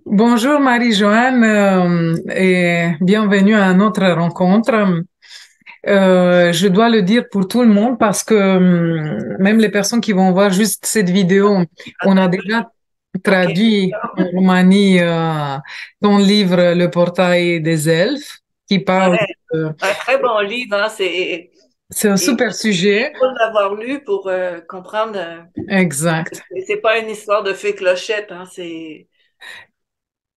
Bonjour Marie-Joanne et bienvenue à notre rencontre. Je dois le dire pour tout le monde parce que même les personnes qui vont voir juste cette vidéo, on a déjà OK. traduit en Roumanie ton livre Le portail des elfes qui parle. Ouais, euh, un très bon livre, hein. c'est un Il super sujet, faut l'avoir lu pour comprendre. exact. C'est pas une histoire de fée clochette, hein.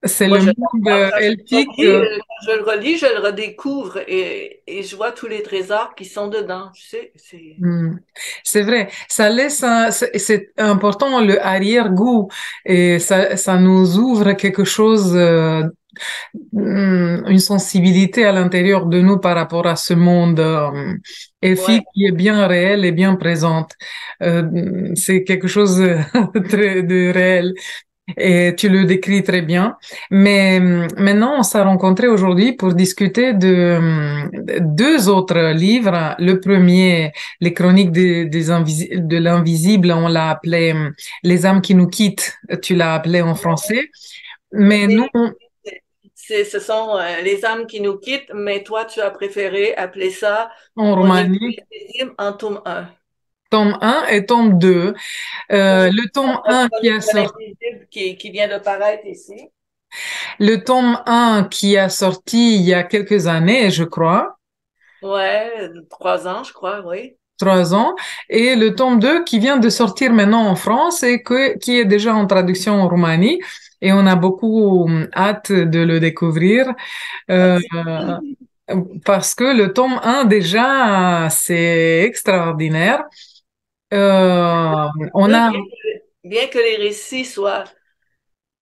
C'est Moi, le je monde l'adore. elfique. Quand je le relis, je le redécouvre et je vois tous les trésors qui sont dedans. Tu sais, Hmm. C'est vrai, ça laisse c'est important le arrière-goût et ça nous ouvre quelque chose, une sensibilité à l'intérieur de nous par rapport à ce monde ouais. elfique qui est bien réel et bien présente. C'est quelque chose de réel. Et tu le décris très bien. Mais maintenant, on s'est rencontrés aujourd'hui pour discuter de deux autres livres. Le premier, Les Chroniques de l'invisible, on l'a appelé Les âmes qui nous quittent. Tu l'as appelé en français. Mais nous, Ce sont les âmes qui nous quittent, mais toi, tu as préféré appeler ça en Chronique Roumanie, invisible en tome 1. tome un et tome 2. Le tome un qui Chronique a de sorti l'invisible qui vient de paraître ici. Le tome un qui a sorti il y a quelques années, je crois, Ouais, 3 ans, je crois, oui. 3 ans, et le tome 2 qui vient de sortir maintenant en France et qui est déjà en traduction en Roumanie. Et on a beaucoup hâte de le découvrir euh, Merci. parce que le tome un déjà, c'est extraordinaire. On Deux, a, bien que les récits soient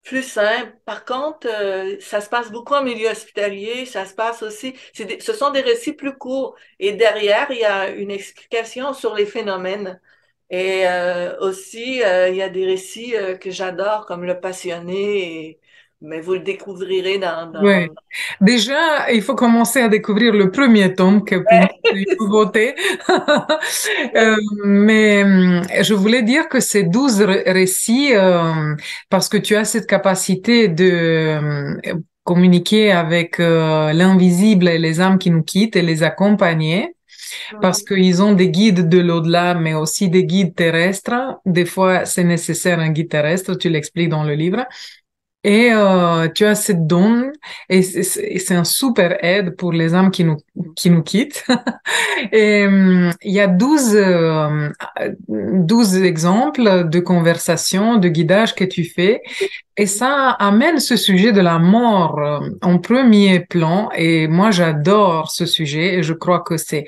plus simples, par contre, ça se passe beaucoup en milieu hospitalier, ça se passe aussi, ce sont des récits plus courts et derrière, il y a une explication sur les phénomènes. Et aussi, il y a des récits que j'adore, comme Le Passionné, mais vous le découvrirez ouais. Déjà, il faut commencer à découvrir le premier tome, que pour moi, c'est une nouveauté. Mais je voulais dire que ces 12 récits, parce que tu as cette capacité de communiquer avec l'invisible et les âmes qui nous quittent et les accompagner, parce Mhm. qu'ils ont des guides de l'au-delà, mais aussi des guides terrestres. Des fois, c'est nécessaire un guide terrestre, tu l'expliques dans le livre. Et tu as cette don et c'est un super aide pour les âmes qui nous quittent. Et il y a 12 exemples de conversations, de guidage que tu fais. Et ça amène ce sujet de la mort en premier plan. Et moi, j'adore ce sujet et je crois que c'est,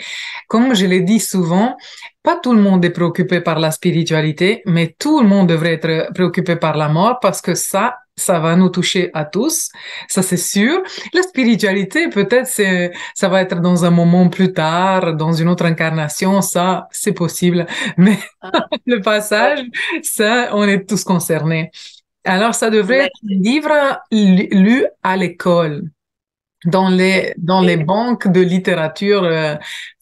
comme je l'ai dit souvent, pas tout le monde est préoccupé par la spiritualité, mais tout le monde devrait être préoccupé par la mort parce que ça va nous toucher à tous. Ça, c'est sûr. La spiritualité, peut-être, ça va être dans un moment plus tard, dans une autre incarnation. Ça, c'est possible. Mais Ah, le ouais. passage, ça, on est tous concernés. Alors, ça devrait Mais être un livre lu à l'école, dans les et- banques de littérature,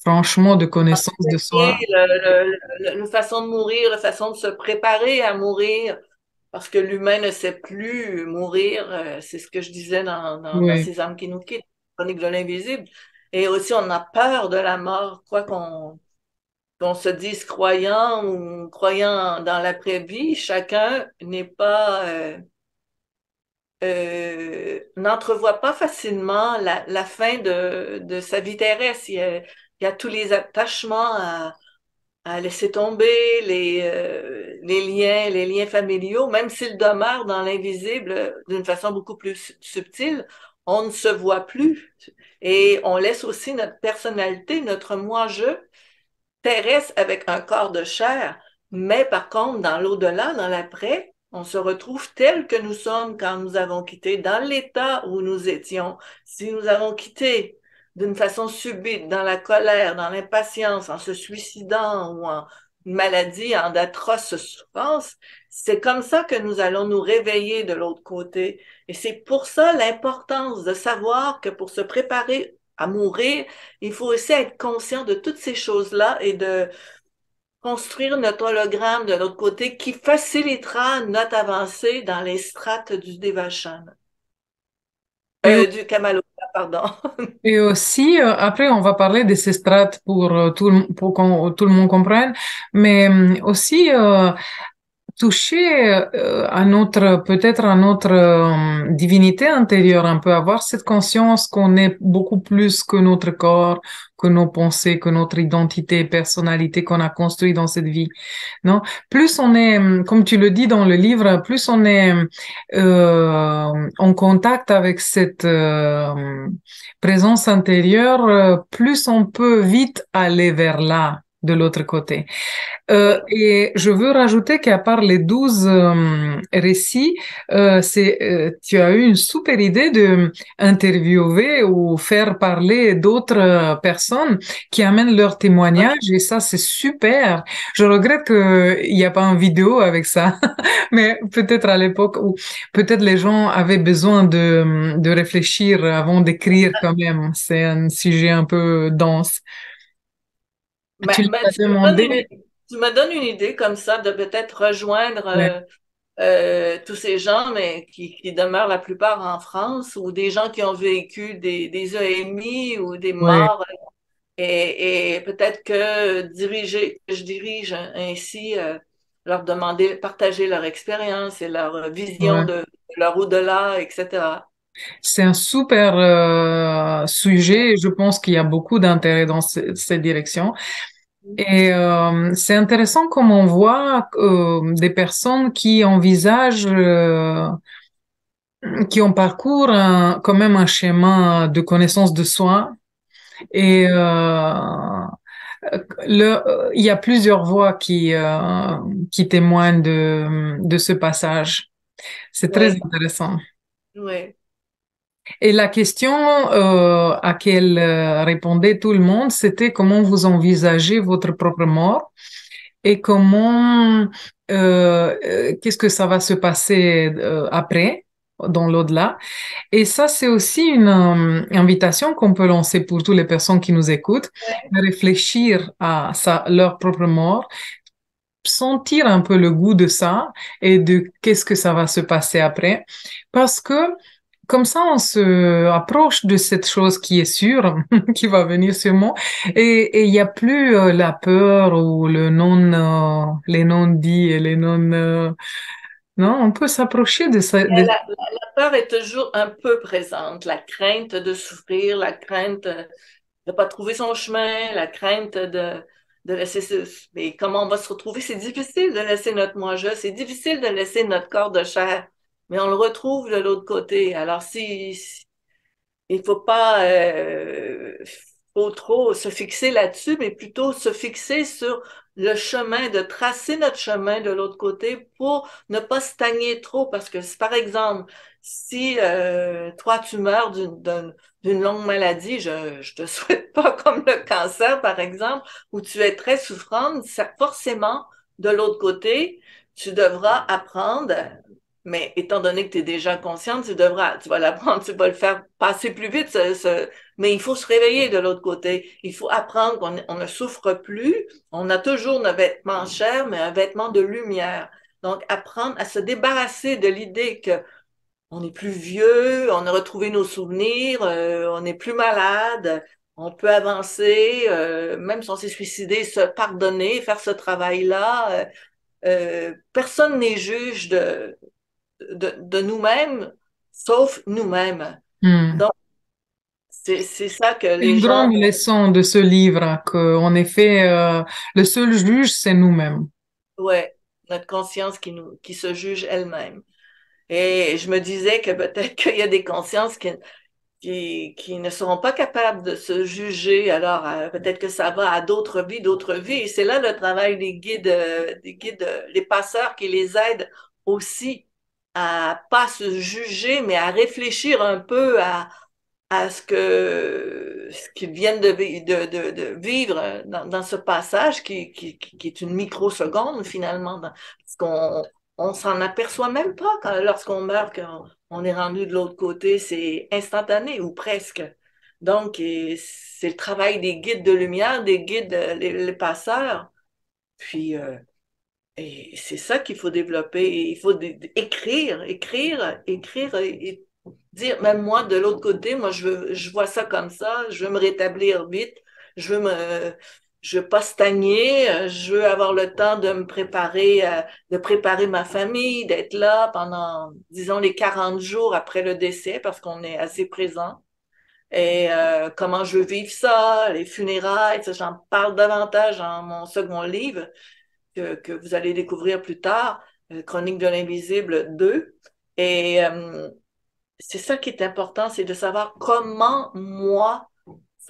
franchement, de connaissances de et soi. une façon de mourir, la façon de se préparer à mourir, parce que l'humain ne sait plus mourir. C'est ce que je disais dans Oui, Ces âmes qui nous quittent, Chronique de l'invisible. Et aussi, on a peur de la mort, quoi qu'on se dise croyant ou croyant dans l'après-vie, chacun n'est pas n'entrevoit pas facilement la fin de sa vie terrestre. Il y a tous les attachements à laisser tomber, les liens familiaux, même s'ils demeurent dans l'invisible d'une façon beaucoup plus subtile, on ne se voit plus. Et on laisse aussi notre personnalité, notre moi-je terrestre avec un corps de chair. Mais par contre, dans l'au-delà, dans l'après, on se retrouve tel que nous sommes quand nous avons quitté, dans l'état où nous étions. Si nous avons quitté d'une façon subite, dans la colère, dans l'impatience, en se suicidant ou en maladie, en d'atroces souffrances, c'est comme ça que nous allons nous réveiller de l'autre côté. Et c'est pour ça l'importance de savoir que pour se préparer à mourir, il faut aussi être conscient de toutes ces choses-là et construire notre hologramme de l'autre côté qui facilitera notre avancée dans les strates du Devachan, Et, au- du Kamaloka, pardon. et aussi, après, on va parler de ces strates pour, pour qu'on tout le monde comprenne, mais aussi, toucher à notre, peut-être à notre divinité intérieure un peu, avoir cette conscience qu'on est beaucoup plus que notre corps, que nos pensées, que notre identité, personnalité qu'on a construit dans cette vie, non? Plus on est, comme tu le dis dans le livre, plus on est en contact avec cette présence intérieure, plus on peut vite aller vers là, de l'autre côté. Oui, Et je veux rajouter qu'à part les 12 récits, tu as eu une super idée de interviewer ou faire parler d'autres personnes qui amènent leur témoignage et ça, c'est super. Je regrette qu'il n'y a pas une vidéo avec ça, mais peut-être à l'époque où peut-être les gens avaient besoin de réfléchir avant d'écrire quand même. C'est un sujet un peu dense. Tu mais l'as demandé? tu me donnes une idée comme ça de peut-être rejoindre Ouais, tous ces gens, mais qui demeurent la plupart en France, ou des gens qui ont vécu des EMI ou des ouais, morts, et peut-être que je dirige ainsi, leur demander, partager leur expérience et leur vision ouais. de leur au-delà, etc. C'est un super sujet et je pense qu'il y a beaucoup d'intérêt dans cette direction. Et c'est intéressant comme on voit des personnes qui envisagent, qui ont parcours quand même un chemin de connaissance de soi. Et il y a plusieurs voix qui témoignent de ce passage. C'est très Oui, intéressant. oui, Et la question à laquelle répondait tout le monde, c'était comment vous envisagez votre propre mort et comment, qu'est-ce que ça va se passer après, dans l'au-delà. Et ça, c'est aussi une invitation qu'on peut lancer pour toutes les personnes qui nous écoutent, de réfléchir à ça, leur propre mort, sentir un peu le goût de ça et de qu'est-ce que ça va se passer après. Parce que comme ça, on se approche de cette chose qui est sûre, qui va venir sûrement, et il n'y a plus la peur ou le non, les non-dits et les non, non, on peut s'approcher de ça. mais la peur est toujours un peu présente, la crainte de souffrir, la crainte de ne pas trouver son chemin, la crainte de laisser mais comment on va se retrouver? C'est difficile de laisser notre moi-je, c'est difficile de laisser notre corps de chair, mais on le retrouve de l'autre côté. Alors, il faut pas faut trop se fixer là-dessus, mais plutôt se fixer sur le chemin, de tracer notre chemin de l'autre côté pour ne pas stagner trop. Parce que si, par exemple, si toi, tu meurs d'une longue maladie, je te souhaite pas comme le cancer, par exemple, où tu es très souffrante, forcément, de l'autre côté, tu devras apprendre, mais étant donné que tu es déjà consciente, tu vas l'apprendre, tu vas le faire passer plus vite, mais il faut se réveiller de l'autre côté. Il faut apprendre qu'on ne souffre plus. On a toujours nos vêtements chers, mais un vêtement de lumière. Donc, apprendre à se débarrasser de l'idée que on est plus vieux, on a retrouvé nos souvenirs, on n'est plus malade, on peut avancer, même si on s'est suicidé, se pardonner, faire ce travail-là. Personne n'est juge de nous-mêmes, sauf nous-mêmes. Hmm. Donc, c'est ça que C'est les une gens, grande leçon de ce livre, qu'en effet, le seul juge, c'est nous-mêmes. ouais, notre conscience qui se juge elle-même. Et je me disais que peut-être qu'il y a des consciences qui ne seront pas capables de se juger. Alors, peut-être que ça va à d'autres vies. Et c'est là le travail des guides, les passeurs qui les aident aussi à pas se juger, mais à réfléchir un peu à ce qu'ils viennent de vivre dans ce passage qui est une microseconde finalement, parce qu'on on s'en aperçoit même pas lorsqu'on meurt qu'on est rendu de l'autre côté, c'est instantané ou presque. Donc, c'est le travail des guides de lumière, des guides, les passeurs, Puis, et c'est ça qu'il faut développer. Il faut écrire et dire, même moi, de l'autre côté, moi, je vois ça comme ça, je veux me rétablir vite, je veux me, je veux pas stagner, je veux avoir le temps de me préparer, de préparer ma famille, d'être là pendant, disons, les 40 jours après le décès, parce qu'on est assez présent. Et comment je veux vivre ça, les funérailles, ça, j'en parle davantage dans mon second livre que vous allez découvrir plus tard, Chronique de l'invisible 2. Et c'est ça qui est important, c'est de savoir comment moi,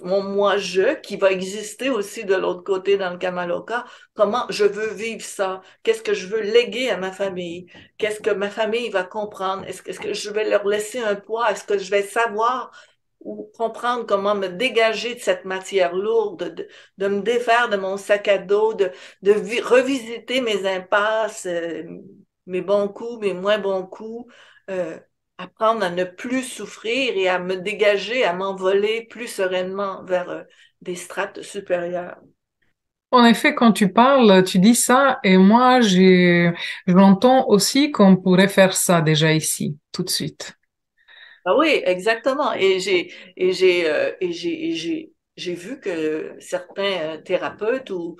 mon moi-je, qui va exister aussi de l'autre côté dans le Kamaloka, comment je veux vivre ça, qu'est-ce que je veux léguer à ma famille, qu'est-ce que ma famille va comprendre, est-ce que je vais leur laisser un poids, est-ce que je vais savoir ou comprendre comment me dégager de cette matière lourde, de me défaire de mon sac à dos, revisiter mes impasses, mes bons coups, mes moins bons coups, apprendre à ne plus souffrir et à me dégager, à m'envoler plus sereinement vers des strates supérieures. En effet, quand tu parles, tu dis ça, et moi, j'entends aussi qu'on pourrait faire ça déjà ici, tout de suite. Ah oui, exactement. J'ai vu que certains thérapeutes ou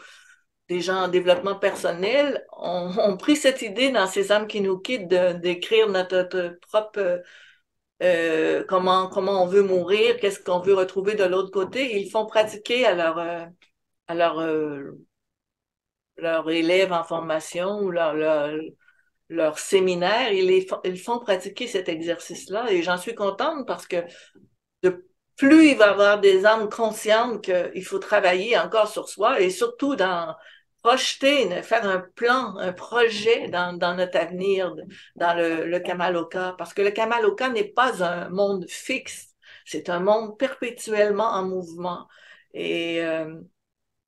des gens en développement personnel ont pris cette idée dans ces âmes qui nous quittent d'écrire notre propre comment on veut mourir, qu'est-ce qu'on veut retrouver de l'autre côté. Ils font pratiquer à leur élèves en formation ou leur séminaire, ils font pratiquer cet exercice-là et j'en suis contente parce que de plus il va y avoir des âmes conscientes qu'il faut travailler encore sur soi et surtout dans projeter, faire un plan, un projet dans notre avenir, dans le Kamaloka, parce que le Kamaloka n'est pas un monde fixe, c'est un monde perpétuellement en mouvement. Et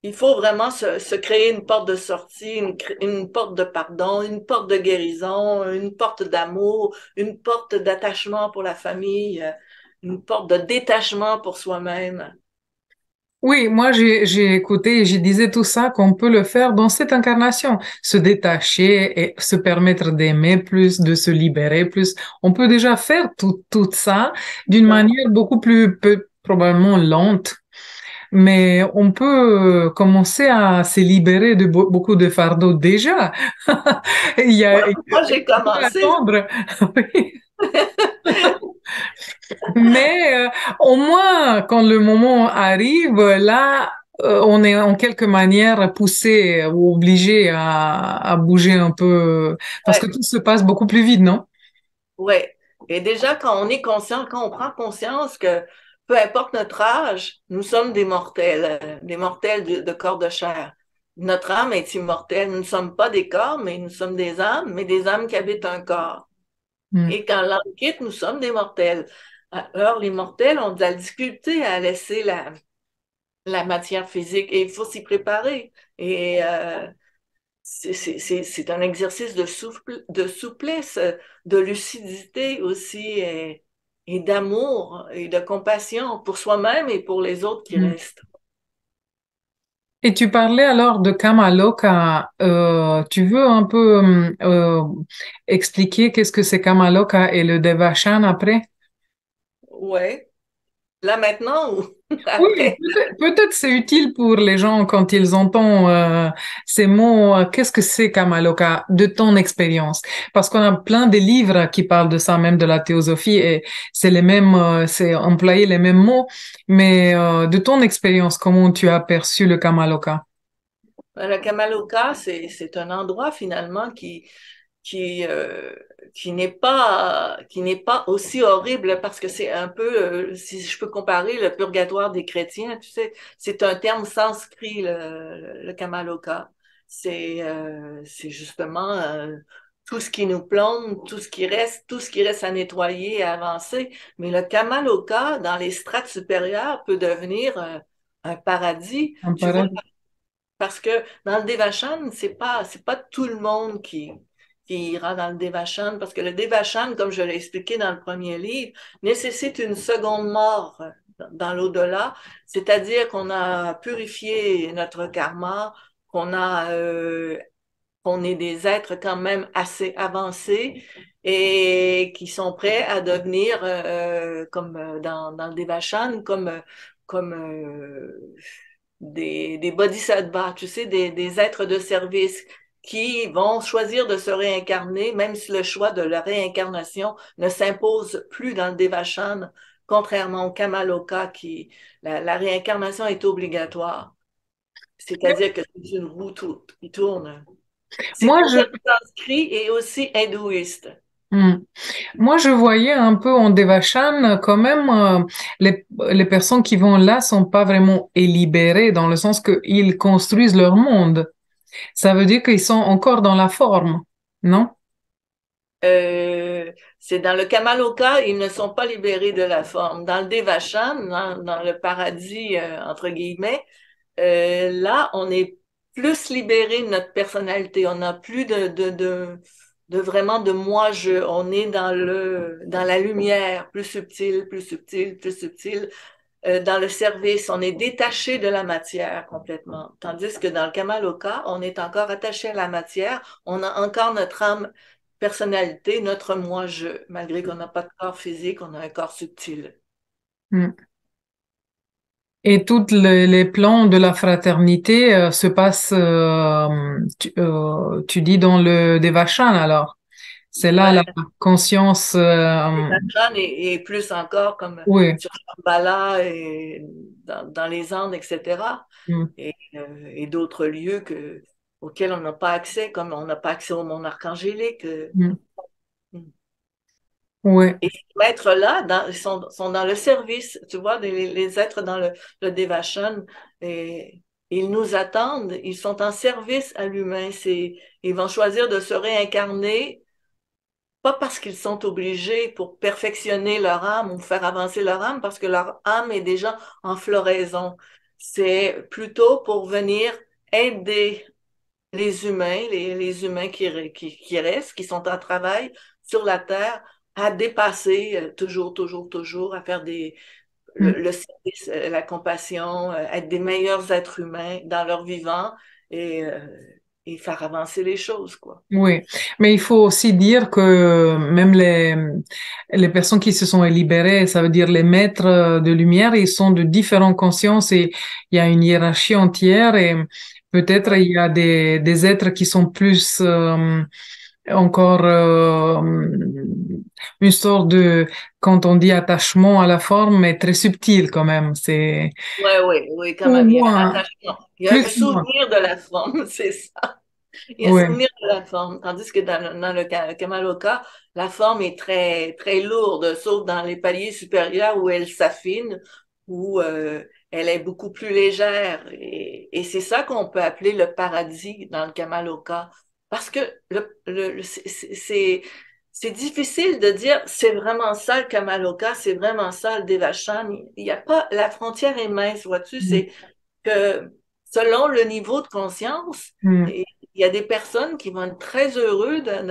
il faut vraiment se créer une porte de sortie, une porte de pardon, une porte de guérison, une porte d'amour, une porte d'attachement pour la famille, une porte de détachement pour soi-même. Oui, moi j'ai écouté et je disais tout ça qu'on peut le faire dans cette incarnation, se détacher et se permettre d'aimer plus, de se libérer plus. On peut déjà faire tout ça d'une Ouais. manière beaucoup plus probablement lente, mais on peut commencer à se libérer de beaucoup de fardeaux déjà. Il y a Moi, j'ai pas à commencé. attendre. Oui. Mais au moins, quand le moment arrive, là, on est en quelque manière poussé ou obligé à bouger un peu parce que Ouais, tout se passe beaucoup plus vite, non? ouais. Et déjà, quand on est conscient, quand on prend conscience que peu importe notre âge, nous sommes des mortels de corps de chair. Notre âme est immortelle. Nous ne sommes pas des corps, mais nous sommes des âmes, mais des âmes qui habitent un corps. Mm. Et quand l'âme quitte, nous sommes des mortels. Alors, les mortels ont de la difficulté à laisser la matière physique et il faut s'y préparer. Et c'est un exercice de souplesse, de lucidité aussi et d'amour et de compassion pour soi-même et pour les autres qui Mm. restent. Et tu parlais alors de Kamaloka. Tu veux un peu expliquer qu'est-ce que c'est Kamaloka et le Devachan après? Ouais. Là maintenant ou Oui, après? peut-être c'est utile pour les gens quand ils entendent ces mots. Qu'est-ce que c'est Kamaloka de ton expérience? Parce qu'on a plein de livres qui parlent de ça, même de la théosophie, et c'est les mêmes, c'est employer les mêmes mots. Mais de ton expérience, comment tu as perçu le Kamaloka? Le Kamaloka, c'est un endroit finalement qui, euh, qui n'est pas aussi horrible parce que c'est un peu, si je peux comparer, le purgatoire des chrétiens, tu sais, c'est un terme sanskrit, le Kamaloka. C'est justement tout ce qui nous plombe, tout ce qui reste à nettoyer et à avancer. Mais le Kamaloka, dans les strates supérieures, peut devenir un paradis. Un Tu vois, pareil. parce que dans le Devachan, c'est pas tout le monde qui ira dans le Devachan, parce que le Devachan, comme je l'ai expliqué dans le premier livre, nécessite une seconde mort dans l'au-delà, c'est-à-dire qu'on a purifié notre karma, qu'on est des êtres quand même assez avancés et qui sont prêts à devenir, comme dans le Devachan, comme des bodhisattvas, tu sais, des êtres de service qui vont choisir de se réincarner, même si le choix de la réincarnation ne s'impose plus dans le Devachan, contrairement au Kamaloka, la réincarnation est obligatoire. C'est-à-dire que c'est une roue qui tourne. C'est Moi, pour je, ça que sanskrit est aussi hindouiste. hmm. Moi, je voyais un peu en Devachan quand même les personnes qui vont là sont pas vraiment libérées dans le sens qu'ils construisent leur monde. Ça veut dire qu'ils sont encore dans la forme, non? Euh, c'est dans le Kamaloka, ils ne sont pas libérés de la forme. Dans le Devachan, dans le paradis, entre guillemets, là, on est plus libéré de notre personnalité. On n'a plus de vraiment de moi-je. On est dans la lumière, plus subtil, plus subtil, plus subtil. Dans le service, on est détaché de la matière complètement. Tandis que dans le Kamaloka, on est encore attaché à la matière. On a encore notre âme, personnalité, notre moi-je, malgré qu'on n'a pas de corps physique, on a un corps subtil. Hmm. Et tous les plans de la fraternité se passent, tu dis, dans le Devachan alors. C'est là Ouais, la conscience. les Tachan et plus encore comme Oui. sur Shambhala et dans les Andes, etc. Hmm. Et d'autres lieux auxquels on n'a pas accès, comme on n'a pas accès au monde archangélique. Hmm. Oui. Et ces maîtres-là, sont dans le service, tu vois, les êtres dans le Devachan, et ils nous attendent, ils sont en service à l'humain. Ils vont choisir de se réincarner, pas parce qu'ils sont obligés pour perfectionner leur âme ou faire avancer leur âme, parce que leur âme est déjà en floraison. C'est plutôt pour venir aider les humains, les humains qui restent, qui sont en travail sur la Terre, à dépasser toujours, toujours, toujours, à faire Hmm. le service, la compassion, être des meilleurs êtres humains dans leur vivant et, euh, et faire avancer les choses, quoi. Oui, mais il faut aussi dire que même les personnes qui se sont libérées, ça veut dire les maîtres de lumière, ils sont de différentes consciences et il y a une hiérarchie entière et peut-être Ouais, il y a des êtres qui sont plus encore une sorte de, quand on dit attachement à la forme, mais très subtil quand même. C'est ouais, ouais, oui, quand au même. Il y a un moins, attachement. Il y a un plus ou moins. souvenir de la forme, c'est ça. Il y a un Oui. souvenir de la forme. Tandis que dans le Kamaloka, la forme est très, très lourde, sauf dans les paliers supérieurs où elle s'affine, où elle est beaucoup plus légère. Et c'est ça qu'on peut appeler le paradis dans le Kamaloka. Parce que c'est difficile de dire c'est vraiment ça le Kamaloka, c'est vraiment ça le Devachan. Il n'y a pas, la frontière est mince, vois-tu, Mm. c'est que selon le niveau de conscience, Mm. il y a des personnes qui vont être très heureux d'être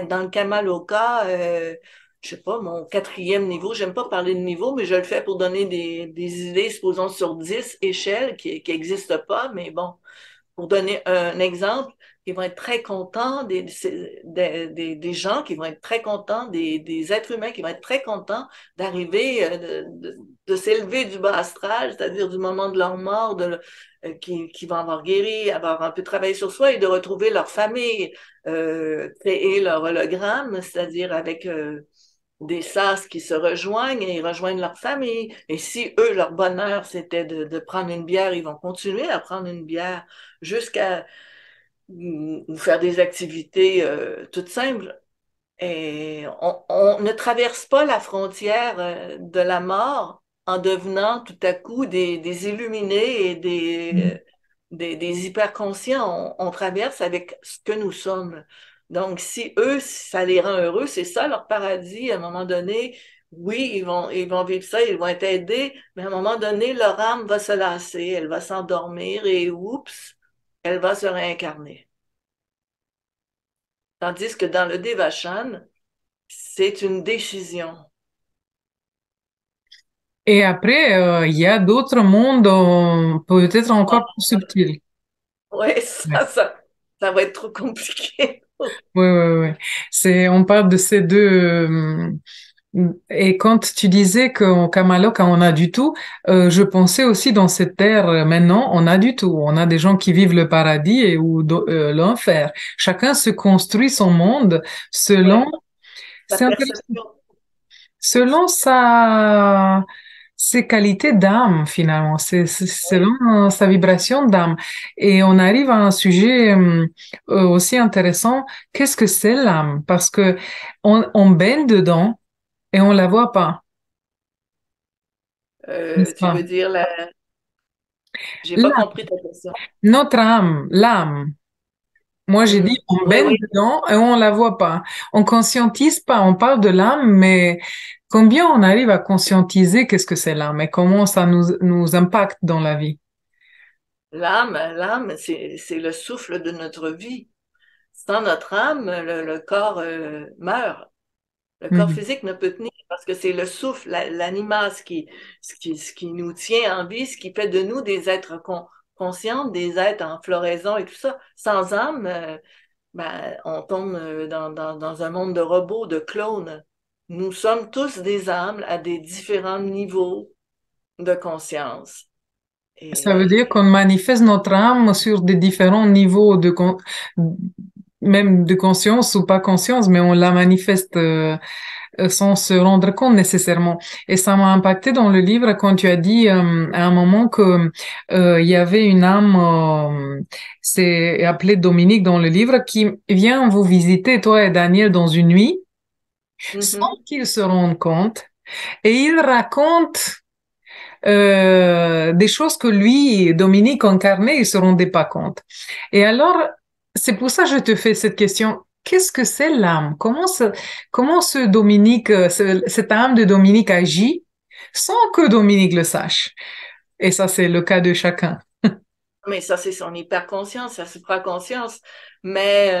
dans le Kamaloka, je sais pas, mon quatrième niveau. J'aime pas parler de niveau, mais je le fais pour donner des idées, supposons sur 10 échelles qui n'existent pas, mais bon, pour donner un exemple, ils vont être très contents des gens qui vont être très contents, des êtres humains qui vont être très contents d'arriver, de s'élever du bas astral, c'est-à-dire du moment de leur mort, qui vont avoir guéri, avoir un peu travaillé sur soi et de retrouver leur famille, créer leur hologramme, c'est-à-dire avec des sas qui se rejoignent et ils rejoignent leur famille. Et si eux, leur bonheur, c'était de prendre une bière, ils vont continuer à prendre une bière jusqu'à ou faire des activités toutes simples. Et on ne traverse pas la frontière de la mort en devenant tout à coup des illuminés et des hyperconscients. On traverse avec ce que nous sommes. Donc, si eux, ça les rend heureux, c'est ça leur paradis. À un moment donné, oui, ils vont vivre ça, ils vont être aidés, mais à un moment donné, leur âme va se lasser, elle va s'endormir et oups, elle va se réincarner. Tandis que dans le Devachan, c'est une décision. Et après, il y a d'autres mondes peut-être encore plus subtils. Ouais, Ouais. ça va être trop compliqué. Oui, oui, oui. On parle de ces deux. Et quand tu disais qu'au Kamaloka, on a du tout, je pensais aussi dans cette terre, maintenant, on a du tout. On a des gens qui vivent le paradis et ou l'enfer. Chacun se construit son monde selon, Ouais, la c'est intéressant, perception. selon ses qualités d'âme, finalement. C'est Oui. selon sa vibration d'âme. Et on arrive à un sujet aussi intéressant. Qu'est-ce que c'est l'âme? Parce que on baigne dedans et on la voit pas, n'est-ce Tu pas? veux dire la... J'ai pas L'âme, compris ta question. notre âme, l'âme. Moi, j'ai dit, Hmm. on Oui, baigne oui. dedans et on la voit pas. On conscientise pas. On parle de l'âme, mais combien on arrive à conscientiser qu'est-ce que c'est l'âme et comment ça nous impacte dans la vie? L'âme, c'est le souffle de notre vie. Sans notre âme, le corps meurt. Le corps Mhm. physique ne peut tenir parce que c'est le souffle, l'anima, ce qui nous tient en vie, ce qui fait de nous des êtres conscients, des êtres en floraison et tout ça. Sans âme, ben, on tombe dans un monde de robots, de clones. Nous sommes tous des âmes à des différents niveaux de conscience. Ça veut dire Et qu'on manifeste notre âme sur des différents niveaux même de conscience ou pas conscience, mais on la manifeste sans se rendre compte nécessairement. Et ça m'a impacté dans le livre quand tu as dit à un moment que il y avait une âme, c'est appelé Dominique dans le livre, qui vient vous visiter, toi et Daniel, dans une nuit, sans Mhm. qu'ils se rendent compte. Et il raconte des choses que lui, Dominique incarnait, il se rendait pas compte. Et alors, c'est pour ça que je te fais cette question. Qu'est-ce que c'est l'âme? Comment ce Dominique, cette âme de Dominique agit sans que Dominique le sache? Et ça, c'est le cas de chacun. Mais ça, c'est son hyperconscience, sa supraconscience. Mais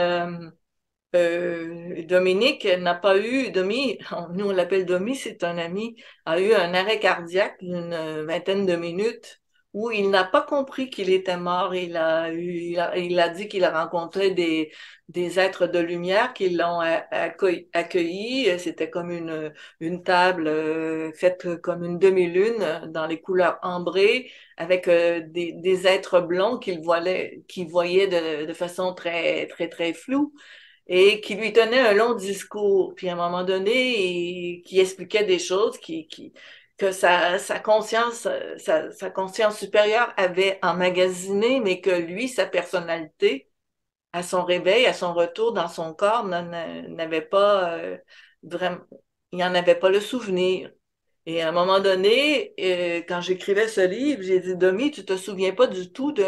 Dominique n'a pas eu, nous on l'appelle Domi, c'est un ami, a eu un arrêt cardiaque d'une vingtaine de minutes où il n'a pas compris qu'il était mort. Il a dit qu'il a rencontré des êtres de lumière qui l'ont accueilli. C'était comme une table faite comme une demi-lune dans les couleurs ambrées avec des êtres blonds qu'il voyait de façon très, très, très floue et qui lui tenait un long discours. Puis à un moment donné, qui expliquait des choses que sa conscience, sa conscience supérieure avait emmagasiné, mais que lui, sa personnalité, à son réveil, à son retour dans son corps, n'avait pas vraiment, il n'en avait pas le souvenir. Et à un moment donné, quand j'écrivais ce livre, j'ai dit, Domi, tu te souviens pas du tout de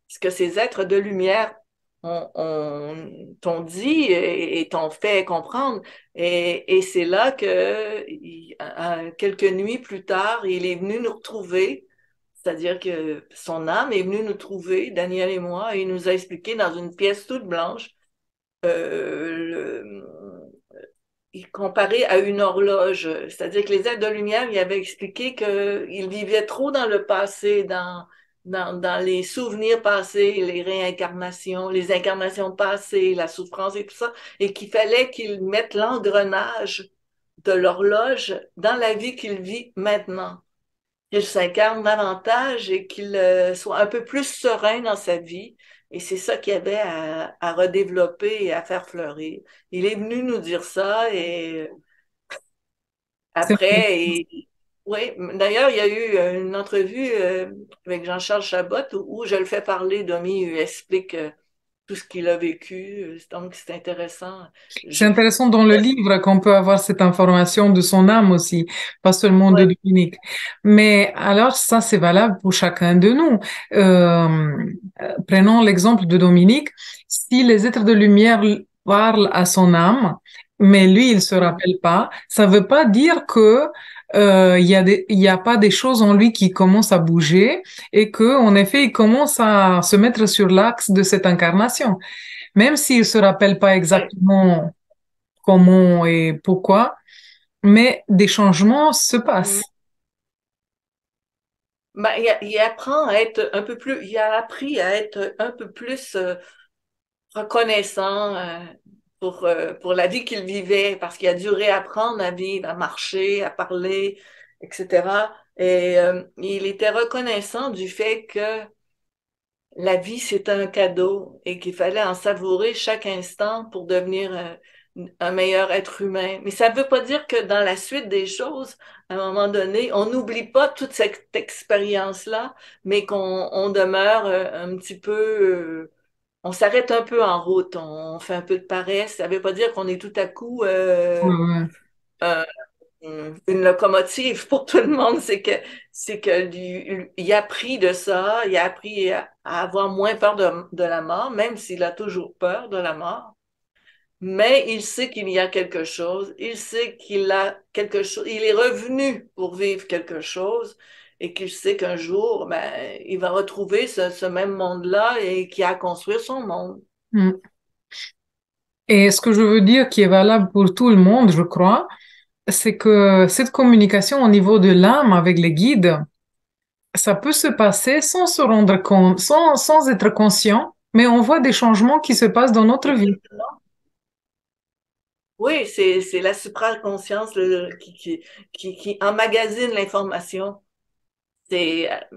ce que ces êtres de lumière t'ont dit et t'ont fait comprendre. Et c'est là que, quelques nuits plus tard, il est venu nous retrouver, c'est-à-dire que son âme est venue nous trouver, Daniel et moi, et il nous a expliqué dans une pièce toute blanche, le, comparé à une horloge. C'est-à-dire que les êtres de lumière, il avait expliqué qu'ils vivaient trop dans le passé, dans les souvenirs passés, les réincarnations, les incarnations passées, la souffrance et tout ça, et qu'il fallait qu'ils mettent l'engrenage de l'horloge dans la vie qu'il vit maintenant. Qu'il s'incarne davantage et qu'il soit un peu plus serein dans sa vie. Et c'est ça qu'il y avait à redévelopper et à faire fleurir. Il est venu nous dire ça et C'est après, oui, d'ailleurs, il y a eu une entrevue avec Jean-Charles Chabot où je le fais parler, Domi lui explique tout ce qu'il a vécu. Donc, c'est intéressant. c'est Je, intéressant dans le livre qu'on peut avoir cette information de son âme aussi, pas seulement de ouais. Dominique. Mais alors, ça, c'est valable pour chacun de nous. Prenons l'exemple de Dominique. Si les êtres de lumière parlent à son âme, mais lui, il se Mm. rappelle pas, ça veut pas dire que il y a pas des choses en lui qui commencent à bouger et que, en effet, il commence à se mettre sur l'axe de cette incarnation. Même s'il se rappelle pas Ouais. exactement comment et pourquoi, mais des changements se Mm. passent. Ben, il apprend à être un peu plus, il a appris à être un peu plus reconnaissant pour la vie qu'il vivait, parce qu'il a dû réapprendre à vivre, à marcher, à parler, etc. Et il était reconnaissant du fait que la vie, c'est un cadeau et qu'il fallait en savourer chaque instant pour devenir un meilleur être humain. Mais ça ne veut pas dire que dans la suite des choses, à un moment donné, on n'oublie pas toute cette expérience-là, mais qu'on demeure un petit peu, on s'arrête un peu en route, on fait un peu de paresse. Ça ne veut pas dire qu'on est tout à coup Ouais, ouais. un- une locomotive pour tout le monde, c'est que il a appris de ça, il a appris à avoir moins peur de la mort, même s'il a toujours peur de la mort. Mais il sait qu'il y a quelque chose, il sait qu'il a quelque chose, il est revenu pour vivre quelque chose et qu'il sait qu'un jour, ben, il va retrouver ce même monde-là et qu'il a à construire son monde. Mm. Et ce que je veux dire qui est valable pour tout le monde, je crois, c'est que cette communication au niveau de l'âme avec les guides, ça peut se passer sans se rendre compte, sans être conscient, mais on voit des changements qui se passent dans notre vie. Exactement. Oui, c'est la supraconscience qui emmagasine l'information.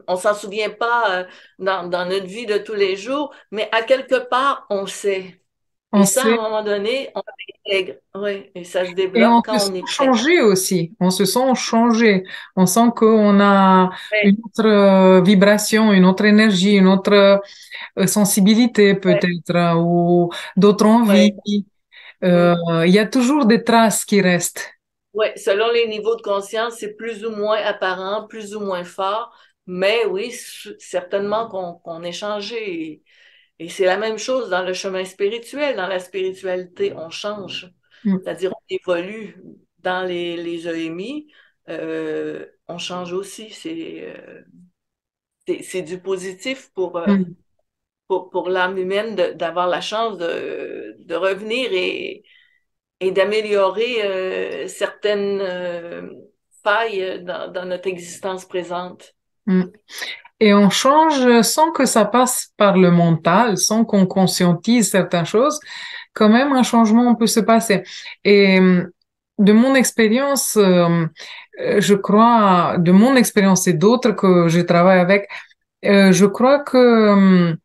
On s'en souvient pas dans notre vie de tous les jours, mais à quelque part, on sait. On Et ça, à un sait, moment donné, on l'intègre. Oui, et ça se et développe on se quand sent on est prêt. changé aussi. On se sent changé. On sent qu'on a Oui, une autre vibration, une autre énergie, une autre sensibilité oui, peut-être, ou d'autres envies. oui. Euh, il y a toujours des traces qui restent. Oui, selon les niveaux de conscience, c'est plus ou moins apparent, plus ou moins fort, mais oui, certainement qu'on est changé. Et c'est la même chose dans le chemin spirituel. Dans la spiritualité, on change. Mm, C'est-à-dire, on évolue dans les EMI, on change aussi. C'est du positif mm, pour l'âme humaine d'avoir la chance de revenir et d'améliorer certaines failles dans notre existence présente. mm. Et on change sans que ça passe par le mental, sans qu'on conscientise certaines choses. Quand même, un changement peut se passer. Et de mon expérience, je crois, de mon expérience et d'autres que je travaille avec, je crois que,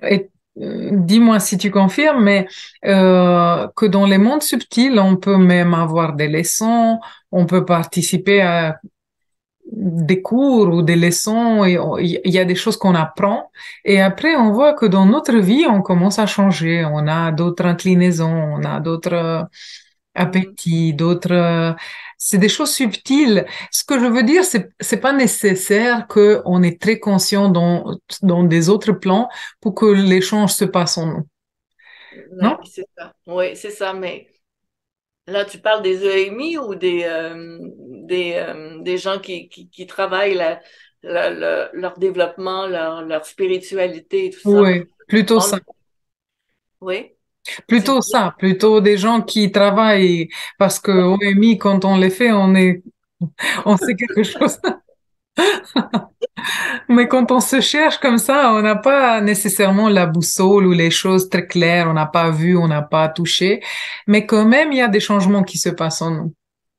et, dis-moi si tu confirmes, mais que dans les mondes subtils, on peut même avoir des leçons, on peut participer à des cours ou des leçons et il y a des choses qu'on apprend et après on voit que dans notre vie on commence à changer, on a d'autres inclinaisons, on a d'autres Mhm. appétits, d'autres c'est des choses subtiles. Ce que je veux dire c'est pas nécessaire que on est très conscient dans des autres plans pour que l'échange se passe en nous, non? Ouais, c'est ça. Oui, c'est ça. Mais là, tu parles des EMI ou des gens qui travaillent leur développement, leur spiritualité et tout ça. Oui, plutôt On, ça. oui, tu Plutôt dis, ça, plutôt des gens qui travaillent parce que OMI, quand on les fait, on sait quelque chose. Mais quand on se cherche comme ça, on n'a pas nécessairement la boussole ou les choses très claires, on n'a pas vu, on n'a pas touché. Mais quand même, il y a des changements qui se passent en nous.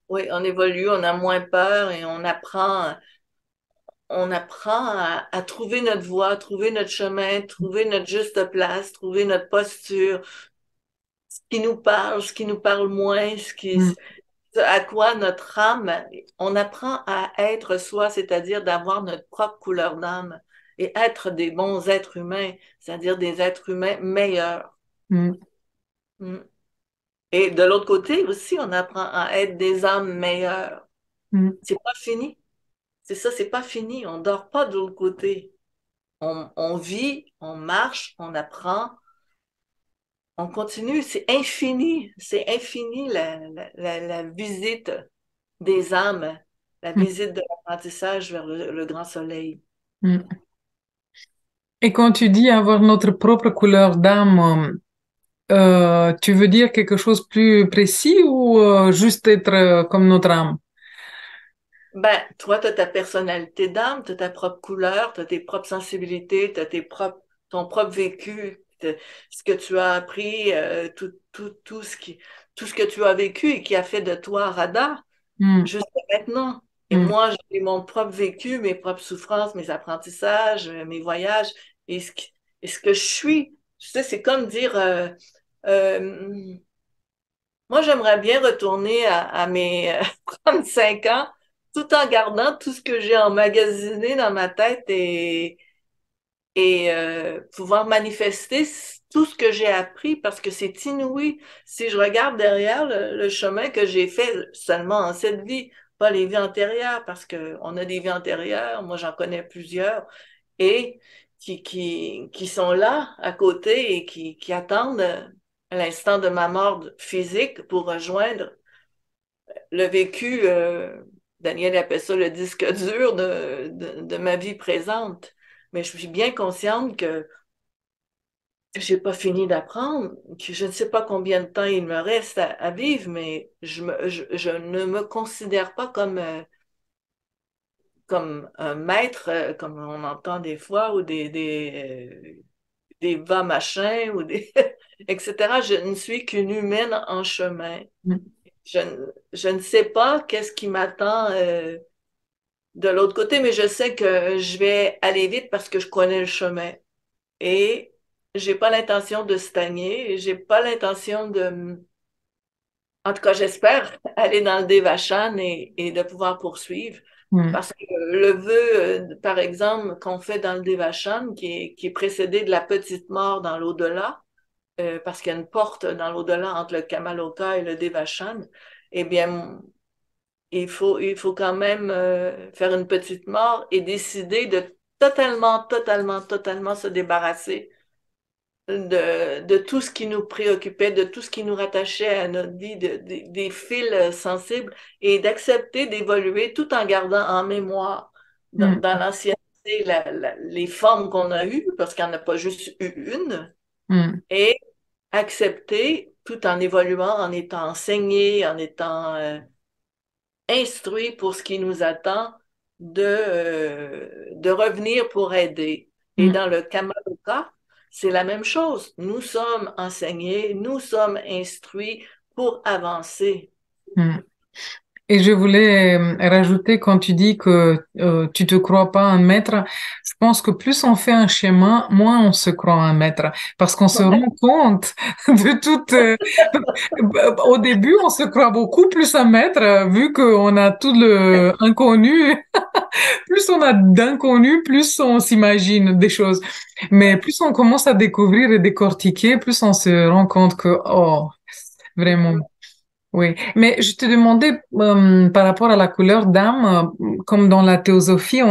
oui, on évolue, on a moins peur et on apprend à trouver notre voie, trouver notre chemin, trouver notre juste place, trouver notre posture, ce qui nous parle, ce qui nous parle moins, Mm, à quoi notre âme, on apprend à être soi, c'est-à-dire d'avoir notre propre couleur d'âme et être des bons êtres humains, c'est-à-dire des êtres humains meilleurs. mm, Mm. Et de l'autre côté aussi, on apprend à être des âmes meilleures. mm, C'est pas fini. C'est ça, c'est pas fini. On dort pas de l'autre côté. On vit, on marche, on apprend, on continue. C'est infini la visite des âmes, la mm, visite de l'apprentissage vers le grand soleil. mm. Et quand tu dis avoir notre propre couleur d'âme, tu veux dire quelque chose de plus précis ou juste être comme notre âme? Ben, toi, tu as ta personnalité d'âme, tu as ta propre couleur, tu as tes propres sensibilités, tu as ton propre vécu, ce que tu as appris, tout ce que tu as vécu et qui a fait de toi Radha Hmm, jusqu'à maintenant. Et hmm, moi, j'ai mon propre vécu, mes propres souffrances, mes apprentissages, mes voyages et et ce que je suis. Tu sais, c'est comme dire, euh, moi, j'aimerais bien retourner à mes 35 ans tout en gardant tout ce que j'ai emmagasiné dans ma tête et pouvoir manifester tout ce que j'ai appris parce que c'est inouï. Si je regarde derrière le chemin que j'ai fait seulement en cette vie, pas les vies antérieures, parce que on a des vies antérieures, moi j'en connais plusieurs, et qui sont là à côté et qui attendent à l'instant de ma mort physique pour rejoindre le vécu, Daniel appelle ça le disque dur de ma vie présente. Mais je suis bien consciente que j'ai pas fini d'apprendre, que je ne sais pas combien de temps il me reste à vivre, mais je ne me considère pas comme un maître, comme on entend des fois, ou des va-machins, ou des, etc. Je ne suis qu'une humaine en chemin. hmm, Je, je ne sais pas qu'est-ce qui m'attend, de l'autre côté, mais je sais que je vais aller vite parce que je connais le chemin. Et j'ai pas l'intention de stagner, j'ai pas l'intention en tout cas, j'espère aller dans le Devachan et de pouvoir poursuivre. hmm, Parce que le vœu, par exemple, qu'on fait dans le Devachan, qui est précédé de la petite mort dans l'au-delà, parce qu'il y a une porte dans l'au-delà entre le Kamaloka et le Devachan, eh bien, il faut quand même faire une petite mort et décider de totalement se débarrasser de tout ce qui nous préoccupait, de tout ce qui nous rattachait à notre vie, des fils sensibles et d'accepter d'évoluer tout en gardant en mémoire hmm, dans l'ancienneté les formes qu'on a eues, parce qu'il n'y en a pas juste eu une, hmm, et accepter tout en évoluant, en étant enseigné, en étant instruit pour ce qui nous attend de revenir pour aider. Et hmm, dans le Kamaloka, c'est la même chose. Nous sommes enseignés, nous sommes instruits pour avancer. hmm. Et je voulais rajouter quand tu dis que tu te crois pas un maître, je pense que plus on fait un chemin, moins on se croit un maître, parce qu'on se rend compte de tout. Au début, on se croit beaucoup plus un maître, vu qu'on a tout le inconnu. Plus on a d'inconnu, plus on s'imagine des choses. Mais plus on commence à découvrir et décortiquer, plus on se rend compte que, oh, vraiment. Oui, mais je te demandais par rapport à la couleur d'âme, comme dans la théosophie,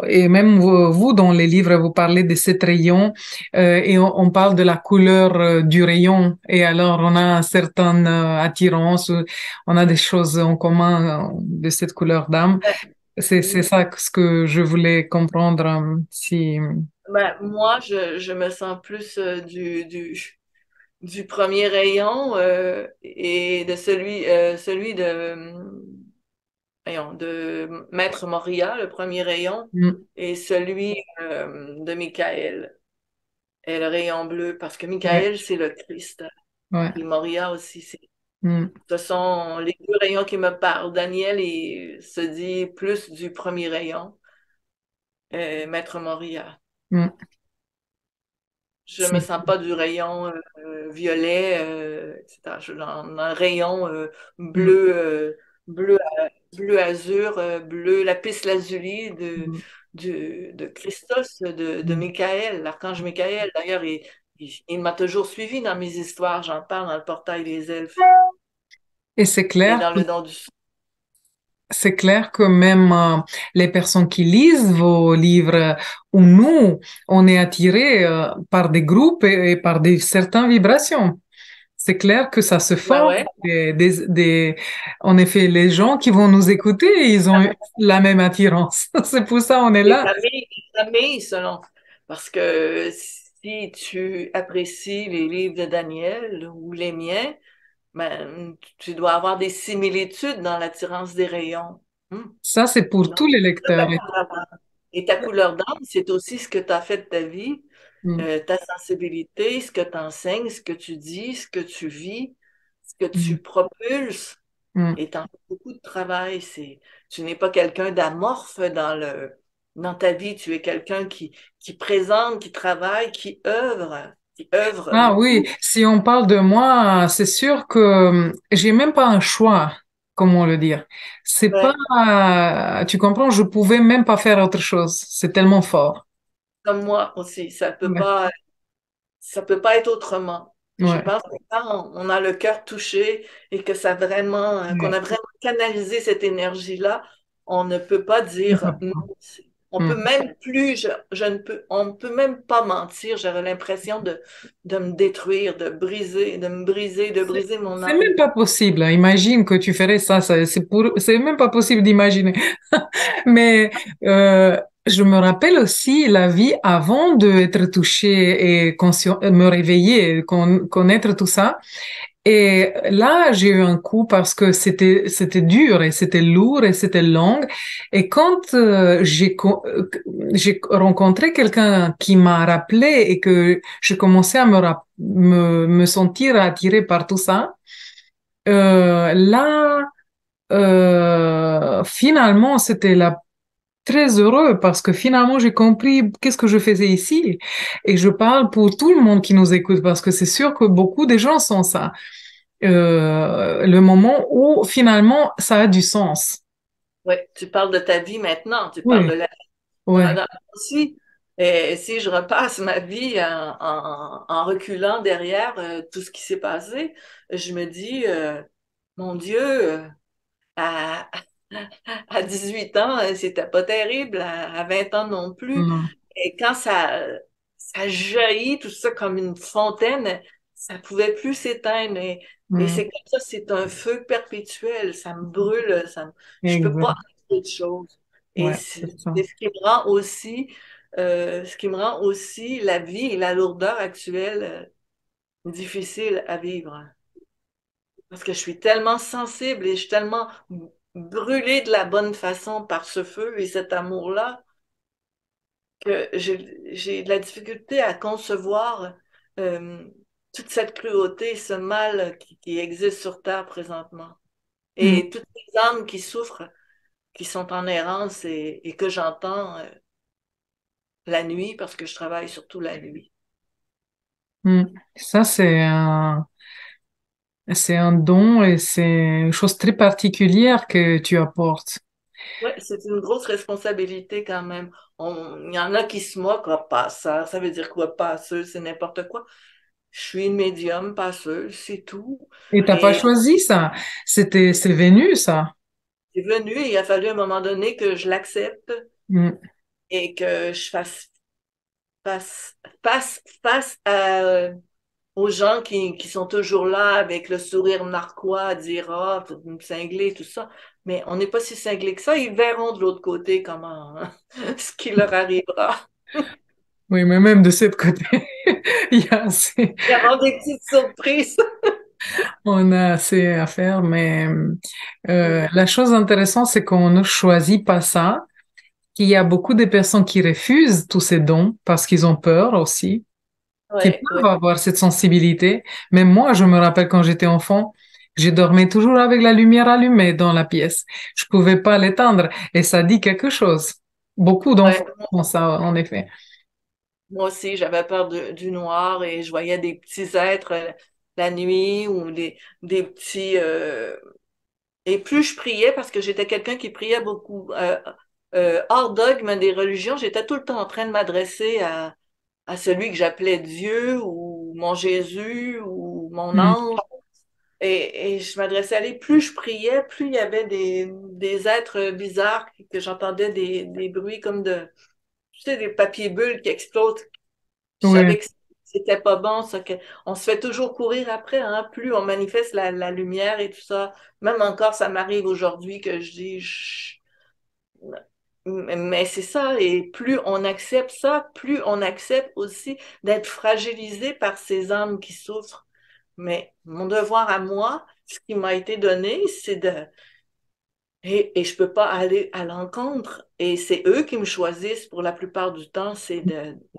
et même vous, dans les livres, vous parlez de sept rayons et on parle de la couleur du rayon. Et alors, on a certaines attirances, on a des choses en commun de cette couleur d'âme. C'est Ben, ça ce que je voulais comprendre. Si... moi, je me sens plus du premier rayon et de celui de Maître Moria, le premier rayon, Mm, et celui de Michael, et le rayon bleu, parce que ouais, Michael, c'est le Christ, ouais. et Moria aussi. Mm, Ce sont les deux rayons qui me parlent. Daniel se dit plus du premier rayon, Maître Moria. mm, Je me c'est- sens pas du rayon violet, etc. Je suis dans le rayon mm, bleu, bleu, bleu azur, bleu lapis lazuli mm, de Christos, de mm. Michael, l'archange Michael. D'ailleurs, il m'a toujours suivi dans mes histoires. J'en parle dans le portail des elfes Et c'est et clair. dans le don du sang. C'est clair que même les personnes qui lisent vos livres ou nous, on est attirés par des groupes et par certaines vibrations. C'est clair que ça se Ben forme. ouais. En effet, les gens qui vont nous écouter, ils ont la même attirance. C'est pour ça on est là. Les familles, selon. Parce que si tu apprécies les livres de Daniel ou les miens, ben, tu dois avoir des similitudes dans l'attirance des rayons. Hum. Ça, c'est pour Non, tous les c'est ça, ta lecteurs. couleur d'âme. Et ta couleur d'âme, c'est aussi ce que tu as fait de ta vie, Mm, ta sensibilité, ce que tu enseignes, ce que tu dis, ce que tu vis, ce que tu mm, propulses. mm. Et tu en fais beaucoup de travail. Tu n'es pas quelqu'un d'amorphe dans ta vie. Tu es quelqu'un qui présente, qui travaille, qui œuvre Ah oui, beaucoup. si on parle de moi, c'est sûr que j'ai même pas un choix, comment le dire. C'est pas, Ouais, tu comprends, je pouvais même pas faire autre chose. C'est tellement fort. comme moi aussi. Ouais, Ça peut pas être autrement. Je ouais, pense que quand on a le cœur touché et que qu'on ouais. a vraiment canalisé cette énergie-là, on ne peut pas Je dire non. comprends. On Mm. peut même plus, je ne peux, on ne peut même pas mentir. J'aurais l'impression de me détruire, de briser mon C'est même âme. pas possible, hein. Imagine que tu ferais ça, c'est même pas possible d'imaginer. Mais je me rappelle aussi la vie avant d'être touchée et me réveiller, connaître tout ça. Et là, j'ai eu un coup parce que c'était dur et c'était lourd et c'était long. Et quand j'ai rencontré quelqu'un qui m'a rappelé et que je commençais à me sentir attirée par tout ça, là, finalement, c'était très heureux parce que finalement, j'ai compris qu'est-ce que je faisais ici. Et je parle pour tout le monde qui nous écoute parce que c'est sûr que beaucoup de gens sont ça. Le moment où finalement, ça a du sens. Oui, tu parles de ta vie maintenant, tu parles Oui, de la ouais, aussi. Et si je repasse ma vie en reculant derrière tout ce qui s'est passé, je me dis, mon Dieu, à, à 18 ans, c'était pas terrible, à 20 ans non plus. non, Et quand ça jaillit, tout ça comme une fontaine, ça pouvait plus s'éteindre. Et mm, c'est comme ça, c'est un feu perpétuel. Ça me brûle, je peux pas exact, faire autre chose. Et ouais, c'est ça. c'est ce qui me rend aussi, ce qui me rend aussi la vie et la lourdeur actuelle difficile à vivre. Parce que je suis tellement sensible et je suis tellement brûlée de la bonne façon par ce feu et cet amour-là que j'ai de la difficulté à concevoir euh, toute cette cruauté, ce mal qui existe sur Terre présentement. Mm, Et toutes les âmes qui souffrent, qui sont en errance et que j'entends la nuit, parce que je travaille surtout la nuit. mm. Ça, c'est un don et c'est une chose très particulière que tu apportes. Oui, c'est une grosse responsabilité quand même. Il y en a qui se moquent, ah, passeur, ça veut dire quoi, passeuse, c'est n'importe quoi. Je suis une médium passeuse, c'est tout. Et t'as pas Et choisi ça. C'est venu, ça. c'est venu, et il a fallu à un moment donné que je l'accepte Mm, et que je face, face aux gens qui sont toujours là avec le sourire narquois à dire ah, vous me cinglez, tout ça. Mais on n'est pas si cinglé que ça. Ils verront de l'autre côté comment, ce qui leur arrivera. oui, mais même de cette côté, il y a assez, Ils auront des petites surprises. on a assez à faire, mais la chose intéressante, c'est qu'on ne choisit pas ça, qu'il y a beaucoup de personnes qui refusent tous ces dons parce qu'ils ont peur aussi, qui Ouais, ouais, peuvent avoir cette sensibilité. Même moi, je me rappelle quand j'étais enfant, je dormais toujours avec la lumière allumée dans la pièce. Je pouvais pas l'éteindre et ça dit quelque chose. Beaucoup d'enfants ouais. font ça, en effet. Moi aussi, j'avais peur du noir et je voyais des petits êtres la nuit ou des petits. Et plus je priais, parce que j'étais quelqu'un qui priait beaucoup, hors dogme des religions, j'étais tout le temps en train de m'adresser à celui que j'appelais Dieu ou mon Jésus ou mon Hmm. ange. Et je m'adressais à lui. Plus je priais, plus il y avait des êtres bizarres que j'entendais des bruits comme tu sais, des papiers bulles qui explosent. Je Oui, savais que c'était pas bon, ça, que on se fait toujours courir après, hein, plus on manifeste la lumière et tout ça. Même encore, ça m'arrive aujourd'hui que je dis, mais c'est ça, et plus on accepte ça, plus on accepte aussi d'être fragilisé par ces âmes qui souffrent. Mais mon devoir à moi, ce qui m'a été donné, c'est Et je peux pas aller à l'encontre. Et c'est eux qui me choisissent pour la plupart du temps, c'est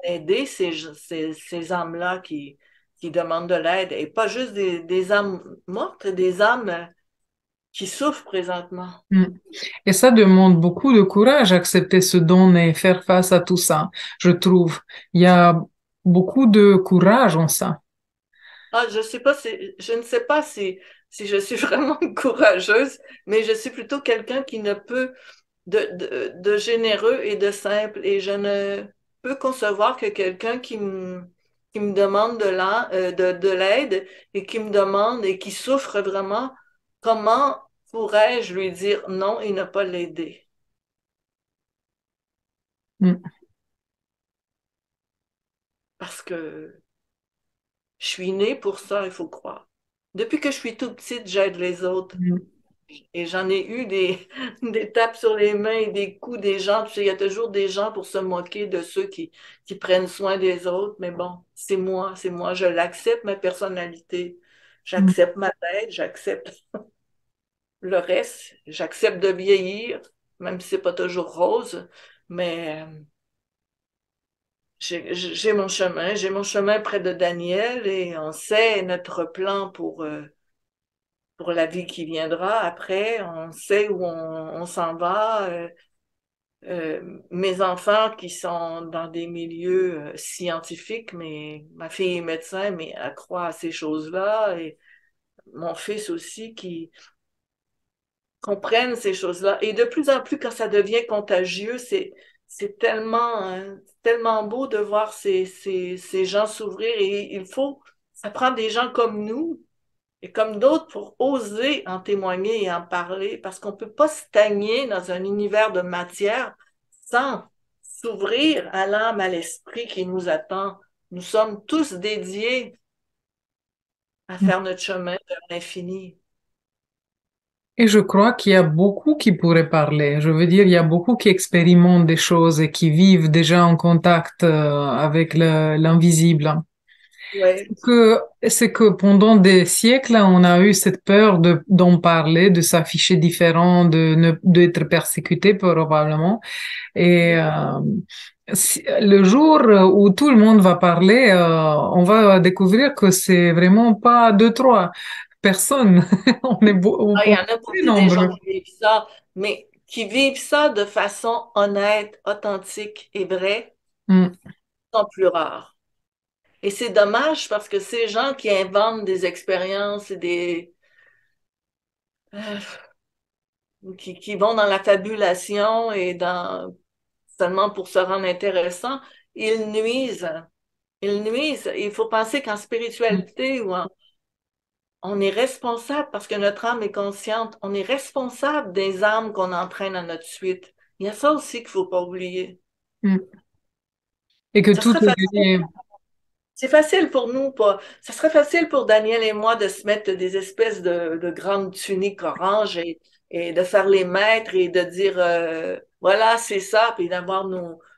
d'aider ces âmes-là qui demandent de l'aide. Et pas juste des âmes mortes, des âmes qui souffrent présentement. Mm. Et ça demande beaucoup de courage, accepter ce don et faire face à tout ça, je trouve. Il y a beaucoup de courage en ça. Ah, je ne sais pas si je suis vraiment courageuse, mais je suis plutôt quelqu'un qui ne peut de généreux et de simple. Et je ne peux concevoir que quelqu'un qui me demande de l'aide et qui me demande et qui souffre vraiment, comment pourrais-je lui dire non et ne pas l'aider? Mm. Parce que je suis née pour ça, il faut croire. Depuis que je suis toute petite, j'aide les autres. Mm. Et j'en ai eu des tapes sur les mains et des coups des gens. Tu sais, il y a toujours des gens pour se moquer de ceux qui prennent soin des autres. Mais bon, c'est moi. Je l'accepte, ma personnalité. Mm. J'accepte ma tête, j'accepte le reste. J'accepte de vieillir, même si c'est pas toujours rose. Mais j'ai mon chemin près de Daniel et on sait notre plan pour la vie qui viendra après. On sait où on s'en va. Mes enfants qui sont dans des milieux scientifiques, mais ma fille est médecin, mais elle croit à ces choses-là, et mon fils aussi qui comprennent ces choses-là. Et de plus en plus, quand ça devient contagieux, c'est tellement, tellement beau de voir ces gens s'ouvrir, et ça prend des gens comme nous et comme d'autres pour oser en témoigner et en parler, parce qu'on ne peut pas stagner dans un univers de matière sans s'ouvrir à l'âme, à l'esprit qui nous attend. Nous sommes tous dédiés à Mm. faire notre chemin vers l'infini. Et je crois qu'il y a beaucoup qui pourraient parler. Je veux dire, il y a beaucoup qui expérimentent des choses et qui vivent déjà en contact avec l'invisible. Oui, Que c'est que pendant des siècles, on a eu cette peur d'en parler, de s'afficher différent, d'être persécuté probablement. Et le jour où tout le monde va parler, on va découvrir que c'est vraiment pas deux, trois personnes. ah, il y On en a est très beaucoup des gens nombreux. qui vivent ça, mais qui vivent ça de façon honnête, authentique et vraie, Mm, sont plus rares. Et c'est dommage parce que ces gens qui inventent des expériences et euh, qui vont dans la fabulation et seulement pour se rendre intéressant, ils nuisent. Ils nuisent. Il faut penser qu'en mm, spiritualité on est responsable parce que notre âme est consciente. On est responsable des âmes qu'on entraîne à notre suite. Il y a ça aussi qu'il faut pas oublier. mm. Et que Ça tout serait est facile. lié. C'est facile pour nous, pas. Ça serait facile pour Daniel et moi de se mettre des espèces de grandes tuniques oranges et de faire les maîtres et de dire voilà, c'est ça, puis d'avoir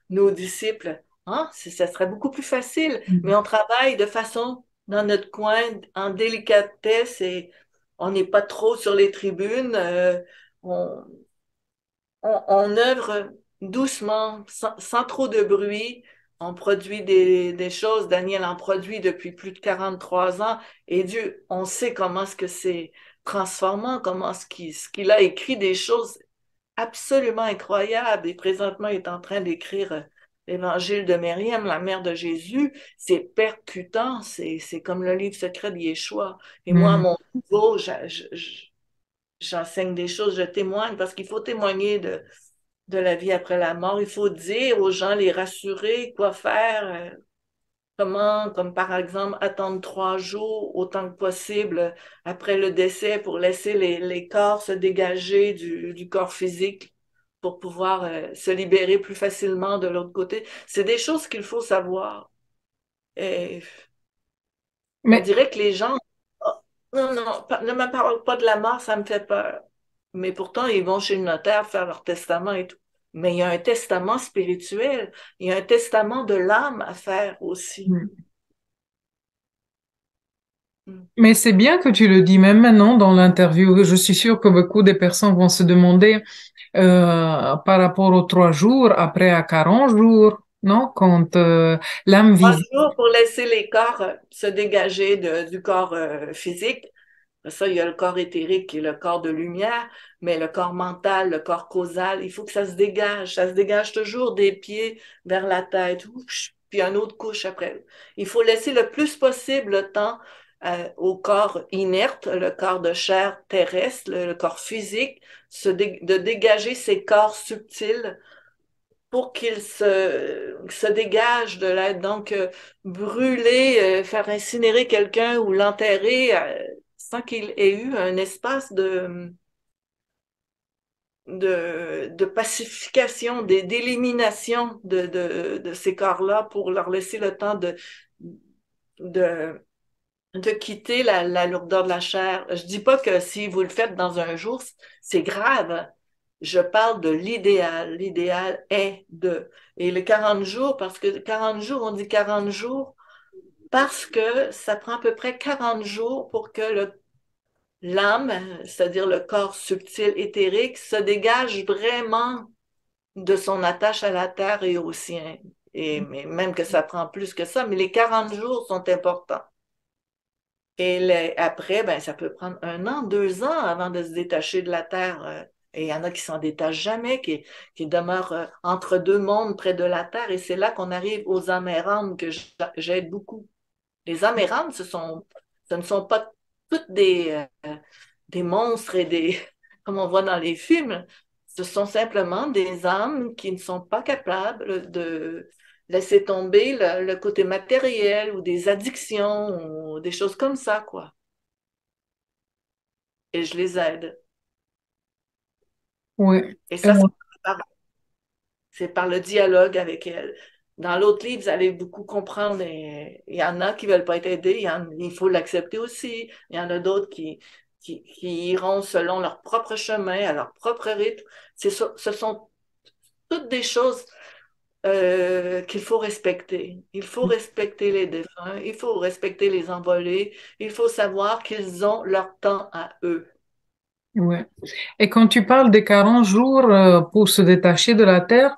nos disciples. Hein? Ça serait beaucoup plus facile. Mais Mm, on travaille de façon dans notre coin, en délicatesse, et on n'est pas trop sur les tribunes. On, on œuvre doucement, sans trop de bruit. On produit des choses. Daniel en produit depuis plus de 43 ans. Et Dieu, on sait comment est-ce que c'est transformant, comment ce qu'il a écrit des choses absolument incroyables. Et présentement, il est en train d'écrire l'Évangile de Myriam, la mère de Jésus. C'est percutant. C'est comme le livre secret de Yeshua. Et moi, à mm, mon niveau, j'enseigne des choses, je témoigne parce qu'il faut témoigner de la vie après la mort. Il faut dire aux gens, les rassurer, quoi faire, comment, comme par exemple, attendre 3 jours autant que possible après le décès pour laisser les corps se dégager du corps physique pour pouvoir se libérer plus facilement de l'autre côté. C'est des choses qu'il faut savoir. Et on Mais, dirait que les gens, ah, non, non, ne me parle pas de la mort, ça me fait peur. Mais pourtant, ils vont chez le notaire faire leur testament et tout. Mais il y a un testament spirituel, il y a un testament de l'âme à faire aussi. mm. Mm. Mais c'est bien que tu le dis, même maintenant dans l'interview. Je suis sûre que beaucoup de personnes vont se demander par rapport aux 3 jours, après à 40 jours, non? Quand l'âme Trois visite. jours pour laisser les corps se dégager du corps physique. Après ça, il y a le corps éthérique qui est le corps de lumière, mais le corps mental, le corps causal, il faut que ça se dégage. Ça se dégage toujours des pieds vers la tête, puis une autre couche après. Il faut laisser le plus possible le temps au corps inerte, le corps de chair terrestre, le corps physique, de dégager ces corps subtils pour qu'il se dégage de là. Donc, brûler, faire incinérer quelqu'un ou l'enterrer sans qu'il ait eu un espace de pacification, d'élimination de ces corps-là pour leur laisser le temps de, de quitter la lourdeur de la chair. Je dis pas que si vous le faites dans un jour, c'est grave. Je parle de l'idéal. L'idéal est de. Et les 40 jours, parce que 40 jours, on dit 40 jours, parce que ça prend à peu près 40 jours pour que l'âme, c'est-à-dire le corps subtil éthérique, se dégage vraiment de son attache à la terre et au sien. Et mais même que ça prend plus que ça, mais les 40 jours sont importants. Et après, ben, ça peut prendre 1 an, 2 ans avant de se détacher de la Terre. Et il y en a qui s'en détachent jamais, qui demeurent entre deux mondes près de la Terre. Et c'est là qu'on arrive aux Amérandes que j'aide beaucoup. Les Amérandes, ce ne sont pas toutes des monstres et comme on voit dans les films. Ce sont simplement des âmes qui ne sont pas capables de laisser tomber le côté matériel ou des addictions ou des choses comme ça, quoi. Et je les aide. Oui. Et ça, par, c'est par le dialogue avec elles. Dans l'autre livre, vous allez beaucoup comprendre. Et il y en a qui ne veulent pas être aidés. Il faut l'accepter aussi. Il y en a d'autres qui iront selon leur propre chemin, à leur propre rythme. Ce sont toutes des choses qu'il faut respecter. Il faut respecter les défunts. Il faut respecter les envolés. Il faut savoir qu'ils ont leur temps à eux. Ouais. Et quand tu parles des 40 jours pour se détacher de la terre,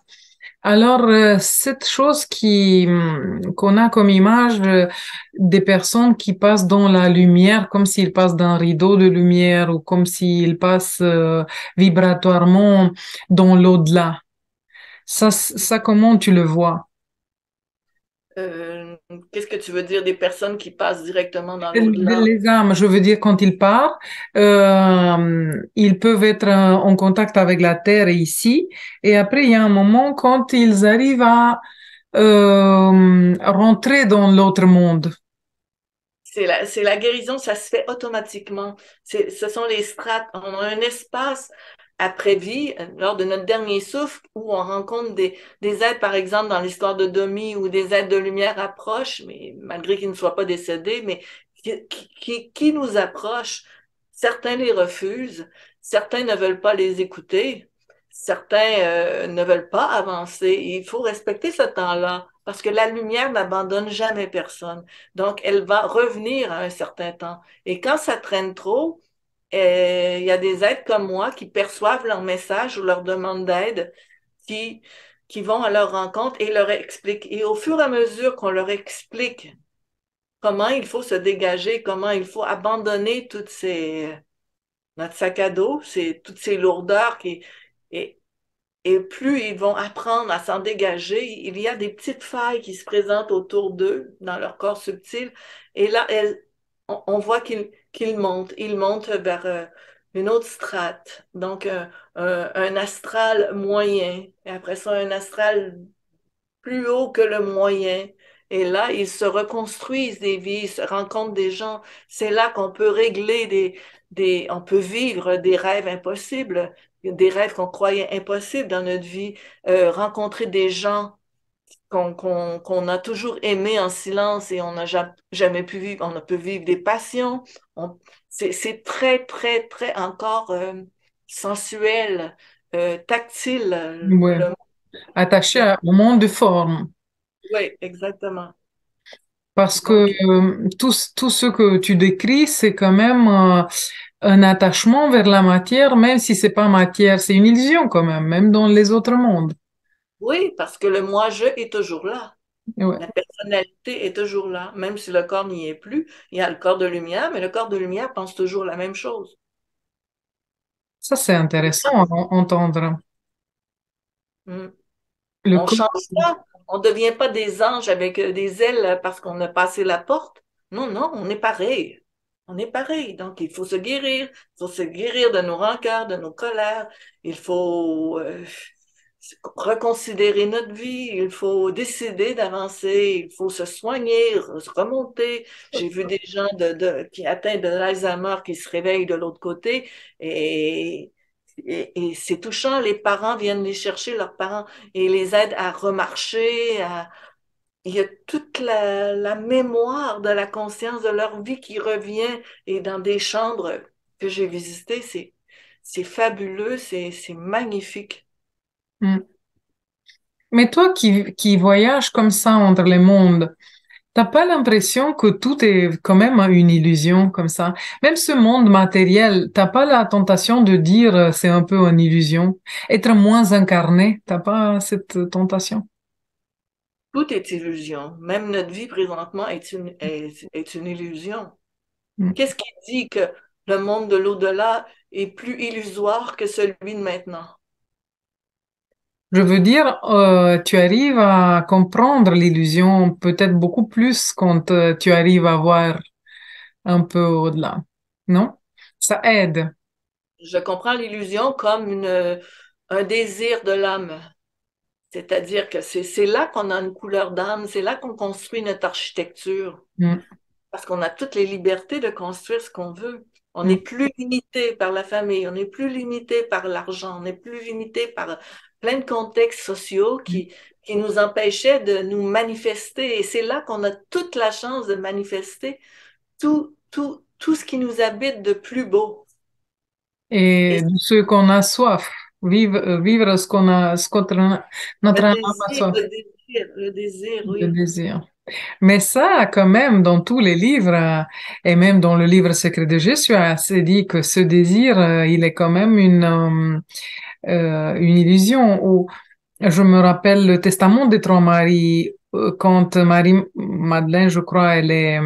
alors cette chose qu'on a comme image des personnes qui passent dans la lumière, comme s'ils passent d'un rideau de lumière ou comme s'ils passent vibratoirement dans l'au-delà. Ça, comment tu le vois? Euh, Qu'est-ce que tu veux dire des personnes qui passent directement dans l'au-delà? Les âmes, je veux dire, quand ils partent, ils peuvent être en contact avec la terre ici, et après, il y a un moment quand ils arrivent à rentrer dans l'autre monde. C'est la guérison, ça se fait automatiquement. Ce sont les strates. On a un espace après-vie, lors de notre dernier souffle, où on rencontre des êtres, par exemple, dans l'histoire de Domi, où des êtres de lumière approchent, mais malgré qu'ils ne soient pas décédés, mais qui nous approchent. Certains les refusent, certains ne veulent pas les écouter, certains ne veulent pas avancer. Il faut respecter ce temps-là, parce que la lumière n'abandonne jamais personne. Donc, elle va revenir à un certain temps. Et quand ça traîne trop, il y a des êtres comme moi qui perçoivent leur message ou leur demande d'aide, qui, qui vont à leur rencontre et leur expliquent. Et au fur et à mesure qu'on leur explique comment il faut se dégager, comment il faut abandonner notre sac à dos, toutes ces lourdeurs et, et plus ils vont apprendre à s'en dégager, il y a des petites failles qui se présentent autour d'eux, dans leur corps subtil. Et là, on voit qu'ils montent. Ils montent vers une autre strate. Donc, un astral moyen. Et après ça, un astral plus haut que le moyen. Et là, ils se reconstruisent des vies, ils se rencontrent des gens. C'est là qu'on peut régler on peut vivre des rêves impossibles, des rêves qu'on croyait impossibles dans notre vie, rencontrer des gens qu'on a toujours aimés en silence et on n'a jamais pu vivre. On a pu vivre des passions. C'est très, très, très encore sensuel, tactile. Ouais. Attaché au monde de forme. Oui, exactement. Parce que Donc, tout ce que tu décris, c'est quand même un attachement vers la matière, même si c'est pas matière, c'est une illusion quand même, même dans les autres mondes. oui, parce que le moi-je est toujours là. Ouais. La personnalité est toujours là, même si le corps n'y est plus. Il y a le corps de lumière, mais le corps de lumière pense toujours la même chose. Ça, c'est intéressant à entendre. Mm. Le On corps. change pas. On ne devient pas des anges avec des ailes parce qu'on a passé la porte. Non, non, on est pareil. On est pareil. Donc, il faut se guérir. Il faut se guérir de nos rancœurs, de nos colères. Il faut reconsidérer notre vie. Il faut décider d'avancer. Il faut se soigner, se remonter. J'ai vu des gens qui atteignent de l'Alzheimer qui se réveillent de l'autre côté et et c'est touchant, les parents viennent les chercher, leurs parents, et les aident à remarcher. Il y a toute la mémoire de la conscience de leur vie qui revient. Et dans des chambres que j'ai visitées, c'est fabuleux, c'est magnifique. Hmm. Mais toi qui voyages comme ça entre les mondes, t'as pas l'impression que tout est quand même une illusion comme ça? Même ce monde matériel, t'as pas la tentation de dire c'est un peu une illusion? Être moins incarné, t'as pas cette tentation? Tout est illusion. Même notre vie présentement est une illusion. Hmm. Qu'est-ce qui dit que le monde de l'au-delà est plus illusoire que celui de maintenant? Je veux dire, tu arrives à comprendre l'illusion peut-être beaucoup plus quand tu arrives à voir un peu au-delà, non? Ça aide. Je comprends l'illusion comme un désir de l'âme. C'est-à-dire que c'est là qu'on a une couleur d'âme, c'est là qu'on construit notre architecture, Mm, parce qu'on a toutes les libertés de construire ce qu'on veut. On n'est mm. plus limité par la famille, on n'est plus limité par l'argent, on n'est plus limité par plein de contextes sociaux qui nous empêchaient de nous manifester. Et c'est là qu'on a toute la chance de manifester tout ce qui nous habite de plus beau. Et Et de ce qu'on a soif, vivre ce qu'on a, notre âme a soif, le désir, le oui. désir. Mais ça, quand même, dans tous les livres, et même dans le livre Secret de Jésus, c'est dit que ce désir, il est quand même une illusion. Ou je me rappelle le testament des trois Maries, quand Marie-Madeleine, je crois, elle est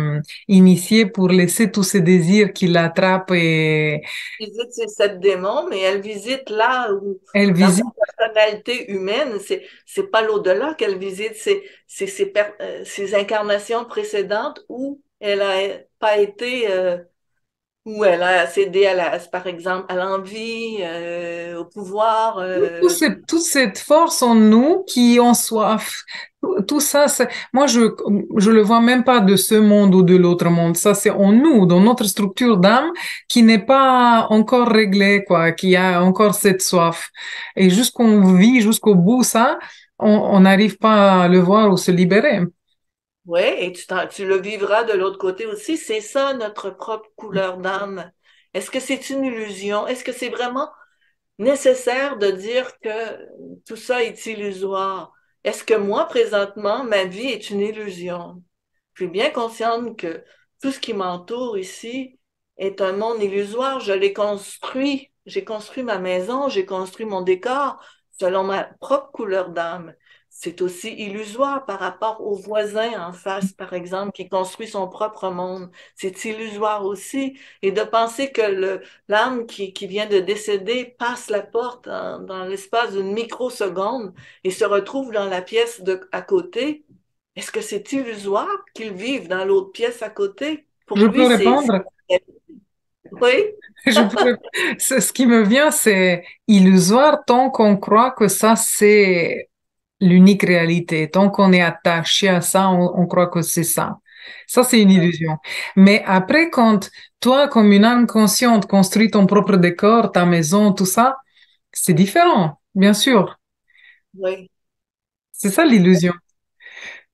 initiée pour laisser tous ses désirs qui l'attrapent et Visite ces sept démons, mais elle visite là où, elle dans sa visite. personnalité humaine, c'est pas l'au-delà qu'elle visite, c'est ses incarnations précédentes où elle a pas été, où elle a cédé par exemple, à l'envie, au pouvoir. Toute cette force en nous qui ont soif, tout ça, moi, je le vois même pas de ce monde ou de l'autre monde. Ça, c'est en nous, dans notre structure d'âme qui n'est pas encore réglée, quoi, qui a encore cette soif. Et jusqu'on vit jusqu'au bout ça, on n'arrive pas à le voir ou se libérer. Oui, et tu le vivras de l'autre côté aussi. C'est ça notre propre couleur d'âme. Est-ce que c'est une illusion? Est-ce que c'est vraiment nécessaire de dire que tout ça est illusoire? Est-ce que moi, présentement, ma vie est une illusion? Je suis bien consciente que tout ce qui m'entoure ici est un monde illusoire. Je l'ai construit. J'ai construit ma maison, j'ai construit mon décor selon ma propre couleur d'âme. C'est aussi illusoire par rapport au voisin en face, par exemple, qui construit son propre monde. C'est illusoire aussi. Et de penser que l'âme qui vient de décéder passe la porte dans l'espace d'une microseconde et se retrouve dans la pièce à côté, est-ce que c'est illusoire qu'il vive dans l'autre pièce à côté? Pour Je peux lui, c'est... répondre. Oui, Je peux, ce qui me vient, c'est illusoire tant qu'on croit que ça, c'est l'unique réalité. Tant qu'on est attaché à ça, on croit que c'est ça. Ça, c'est une illusion. Mais après, quand toi, comme une âme consciente, construis ton propre décor, ta maison, tout ça, c'est différent, bien sûr. oui, C'est ça l'illusion.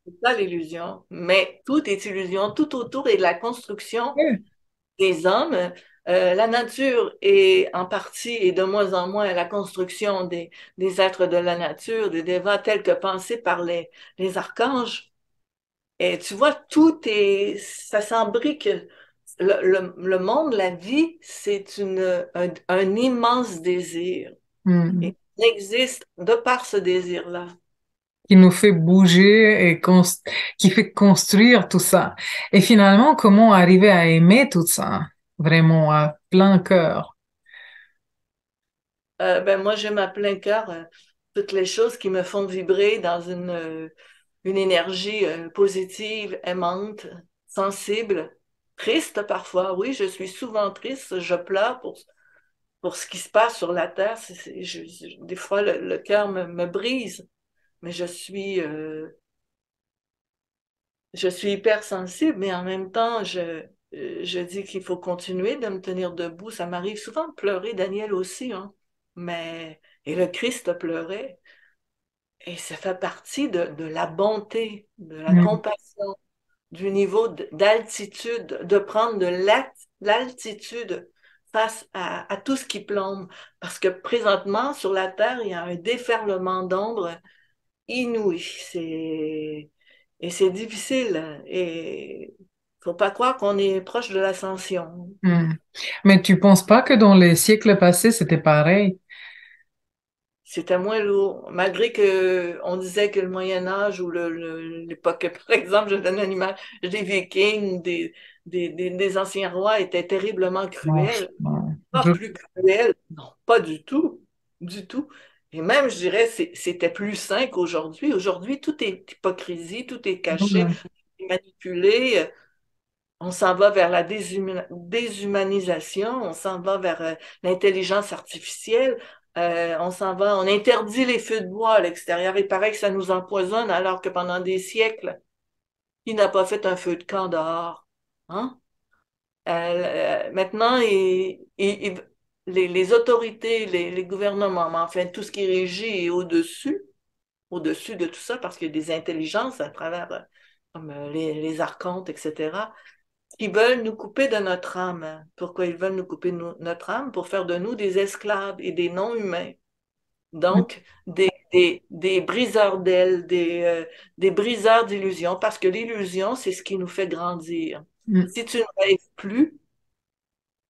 c'est ça l'illusion. Mais tout est illusion, tout autour est de la construction Oui. des hommes. La nature est en partie et de moins en moins la construction des êtres de la nature, des dévas tels que pensés par les archanges. Et tu vois, ça s'embrique. Le monde, la vie, c'est un immense désir. Hmm. Et on existe de par ce désir-là. Qui nous fait bouger et qui fait construire tout ça. Et finalement, comment arriver à aimer tout ça, vraiment à plein cœur. Ben moi, j'aime à plein cœur toutes les choses qui me font vibrer dans une énergie positive, aimante, sensible, triste parfois. Oui, je suis souvent triste, je pleure pour ce qui se passe sur la terre. Des fois, le cœur me brise, mais je suis hypersensible, mais en même temps, je dis qu'il faut continuer de me tenir debout. Ça m'arrive souvent de pleurer, Daniel aussi, hein. Et le Christ pleurait. Et ça fait partie de la bonté, de la Mm, compassion, du niveau d'altitude, de prendre de l'altitude face à tout ce qui plombe. Parce que présentement, sur la Terre, il y a un déferlement d'ombre inouï. Et c'est difficile. Et faut pas croire qu'on est proche de l'ascension. mm. Mais tu penses pas que dans les siècles passés, c'était pareil? C'était moins lourd. Malgré que on disait que le Moyen Âge ou l'époque, par exemple, je donne une image des Vikings, des anciens rois étaient terriblement Non, cruels. non. Pas plus cruels, non, pas du tout, du tout. Et même, je dirais, c'était plus sain qu'aujourd'hui. Aujourd'hui, tout est hypocrisie, tout est caché, Ouais. manipulé. On s'en va vers la déshumanisation, on s'en va vers l'intelligence artificielle, on s'en va, on interdit les feux de bois à l'extérieur. Il paraît que ça nous empoisonne alors que pendant des siècles, qui n'a pas fait un feu de camp dehors? Hein? Maintenant, les autorités, les gouvernements, mais enfin tout ce qui régit est au-dessus de tout ça, parce qu'il y a des intelligences à travers comme les archontes, etc., qui veulent nous couper de notre âme. Pourquoi ils veulent nous couper de notre âme? Pour faire de nous des esclaves et des non-humains. Mm, Donc, des briseurs d'ailes, des briseurs d'illusions, parce que l'illusion, c'est ce qui nous fait grandir. mm, Si tu ne rêves plus,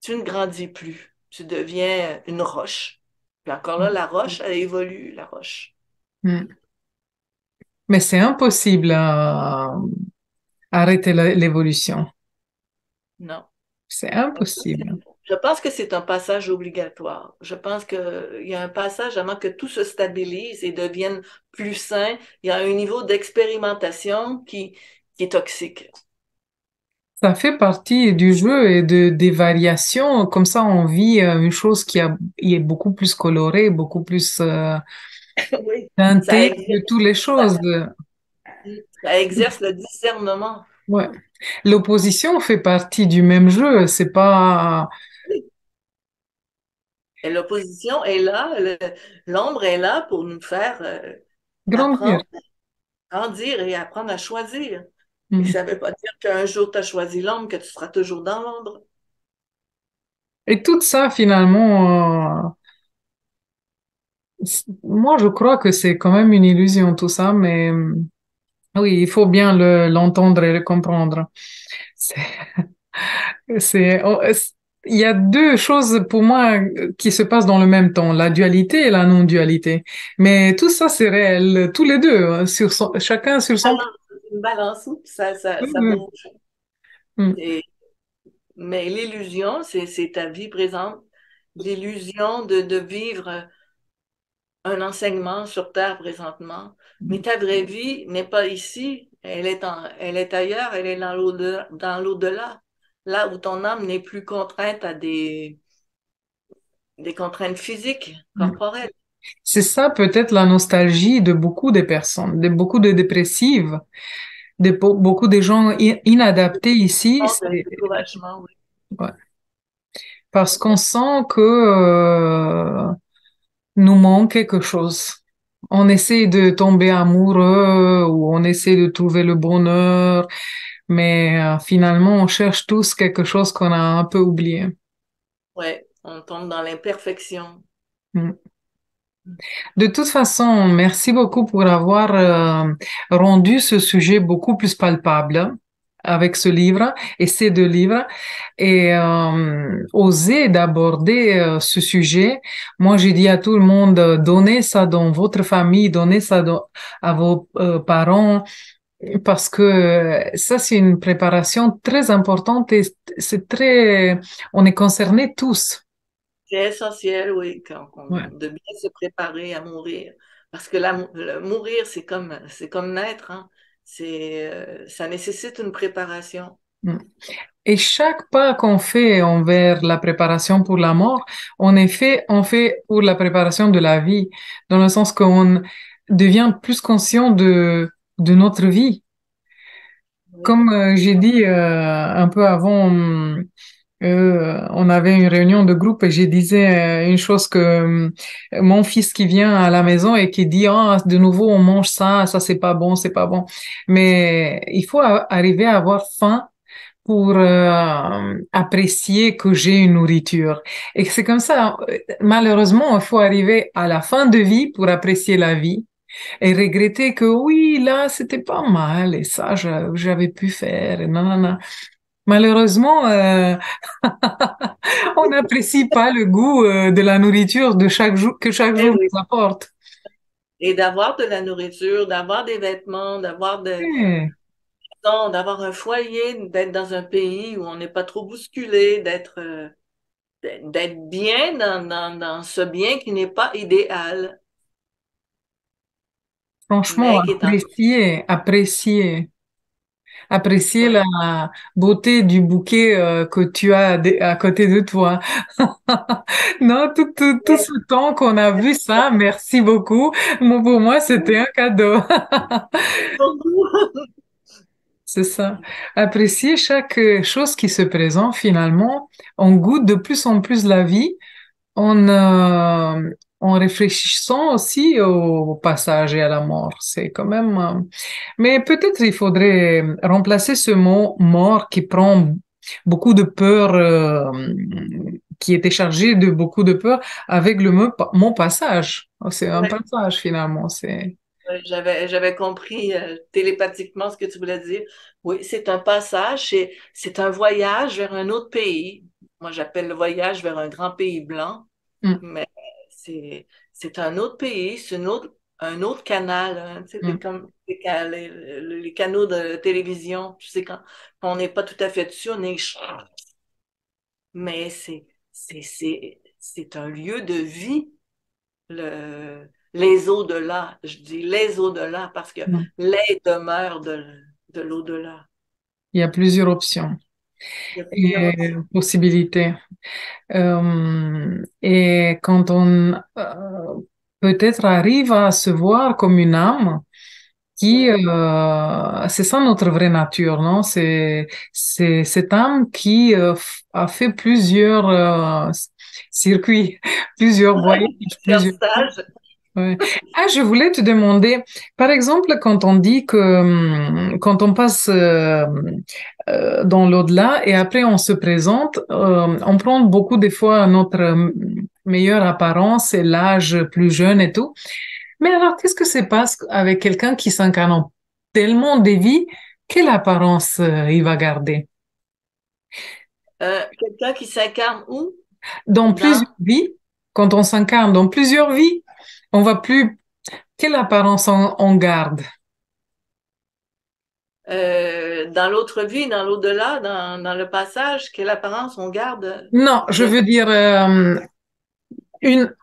tu ne grandis plus. Tu deviens une roche. Puis encore là, la roche, elle évolue, la roche. mm. Mais c'est impossible à arrêter l'évolution. Non. C'est Donc, ça, impossible. je pense que c'est un passage obligatoire. Je pense qu'il y a un passage avant que tout se stabilise et devienne plus sain. Il y a un niveau d'expérimentation qui est toxique. Ça fait partie du jeu et des variations. Comme ça, on vit une chose qui est beaucoup plus colorée, beaucoup plus Oui, ça teintée exerce, de toutes les ça, choses. ça exerce le discernement. Ouais. L'opposition fait partie du même jeu. C'est pas Oui. Et l'opposition est là, l'ombre est là pour nous faire grandir. apprendre, grandir et apprendre à choisir. Et Mm. ça ne veut pas dire qu'un jour tu as choisi l'ombre, que tu seras toujours dans l'ombre. Et tout ça, finalement, moi, je crois que c'est quand même une illusion, tout ça, mais oui, il faut bien l'entendre et le comprendre. C'est, il y a deux choses pour moi qui se passent dans le même temps, la dualité et la non-dualité. Mais tout ça, c'est réel, tous les deux, chacun sur son... Une balance, oups, ça Mm, bouge. mm, Et- mais l'illusion, c'est ta vie présente. L'illusion de vivre un enseignement sur Terre présentement. Mais ta vraie vie n'est pas ici. Elle est ailleurs, elle est dans l'au-delà. Là où ton âme n'est plus contrainte à des contraintes physiques, mm. corporelles. C'est ça peut-être la nostalgie de beaucoup de personnes, de beaucoup de dépressives, beaucoup de gens inadaptés ici. De découragement, oui. Ouais. Parce qu'on sent que nous manque quelque chose. On essaie de tomber amoureux ou on essaie de trouver le bonheur, mais finalement, on cherche tous quelque chose qu'on a un peu oublié. Ouais, on tombe dans l'imperfection. Mm. De toute façon, merci beaucoup pour avoir rendu ce sujet beaucoup plus palpable avec ce livre et ces deux livres et oser d'aborder ce sujet. Moi, j'ai dit à tout le monde, donnez ça dans votre famille, donnez ça à vos parents parce que ça, c'est une préparation très importante et c'est très, on est concernés tous. C'est essentiel, oui, Ouais. de bien se préparer à mourir. Parce que mourir, c'est comme naître, hein. Ça nécessite une préparation. Mm. Et chaque pas qu'on fait envers la préparation pour la mort, en effet, on fait pour la préparation de la vie, dans le sens qu'on devient plus conscient de notre vie. Oui, Comme j'ai dit un peu avant, on avait une réunion de groupe et je disais une chose que mon fils qui vient à la maison et qui dit, ah, de nouveau, on mange ça, ça c'est pas bon, c'est pas bon. Mais il faut arriver à avoir faim pour apprécier que j'ai une nourriture. Et c'est comme ça, malheureusement, il faut arriver à la fin de vie pour apprécier la vie et regretter que oui, là, c'était pas mal et ça, j'avais pu faire. Et non, non, non. Malheureusement, on n'apprécie pas le goût de la nourriture de chaque jour que chaque eh jour oui. nous apporte. Et d'avoir de la nourriture, d'avoir des vêtements, Eh, d'avoir un foyer, d'être dans un pays où on n'est pas trop bousculé, d'être bien dans ce bien qui n'est pas idéal, franchement, mais qui est en... apprécier Ouais. la beauté du bouquet que tu as à côté de toi. Non, tout ce temps qu'on a vu ça, merci beaucoup. Moi, pour moi, c'était un cadeau. C'est ça. Apprécier chaque chose qui se présente finalement. On goûte de plus en plus la vie en réfléchissant aussi au passage et à la mort. C'est quand même... Mais peut-être il faudrait remplacer ce mot mort qui prend beaucoup de peur, qui était chargé de beaucoup de peur, avec le mot passage. Oh, c'est un Ouais. passage finalement. C'est... Ouais, j'avais compris télépathiquement ce que tu voulais dire. Oui, c'est un passage, c'est un voyage vers un autre pays. Moi, j'appelle le voyage vers un grand pays blanc, Mm, mais c'est un autre pays, un autre canal, hein. Tu sais, mm. comme les canaux de télévision. Tu sais, quand on n'est pas tout à fait dessus, on est... Mais c'est un lieu de vie, les au-delà. Je dis les au-delà parce que Mm. les demeures de l'au-delà. Il y a plusieurs options Il y a plusieurs et options. possibilités. Et quand on peut-être arrive à se voir comme une âme qui, Oui, c'est ça notre vraie nature, non? C'est cette âme qui a fait plusieurs circuits, plusieurs voyages, plusieurs plusieurs. stages. Ouais. Ah, je voulais te demander, par exemple, quand on dit que quand on passe dans l'au-delà et après on se présente, on prend beaucoup des fois notre meilleure apparence et l'âge plus jeune et tout. Mais alors, qu'est-ce que se passe avec quelqu'un qui s'incarne en tellement de vies? Quelle apparence il va garder? Quelqu'un qui s'incarne où? Dans Dans, plusieurs vies, quand on s'incarne dans plusieurs vies, on va plus. Quelle apparence on garde? dans l'autre vie, dans l'au-delà, dans le passage, quelle apparence on garde Non, je de... veux dire une,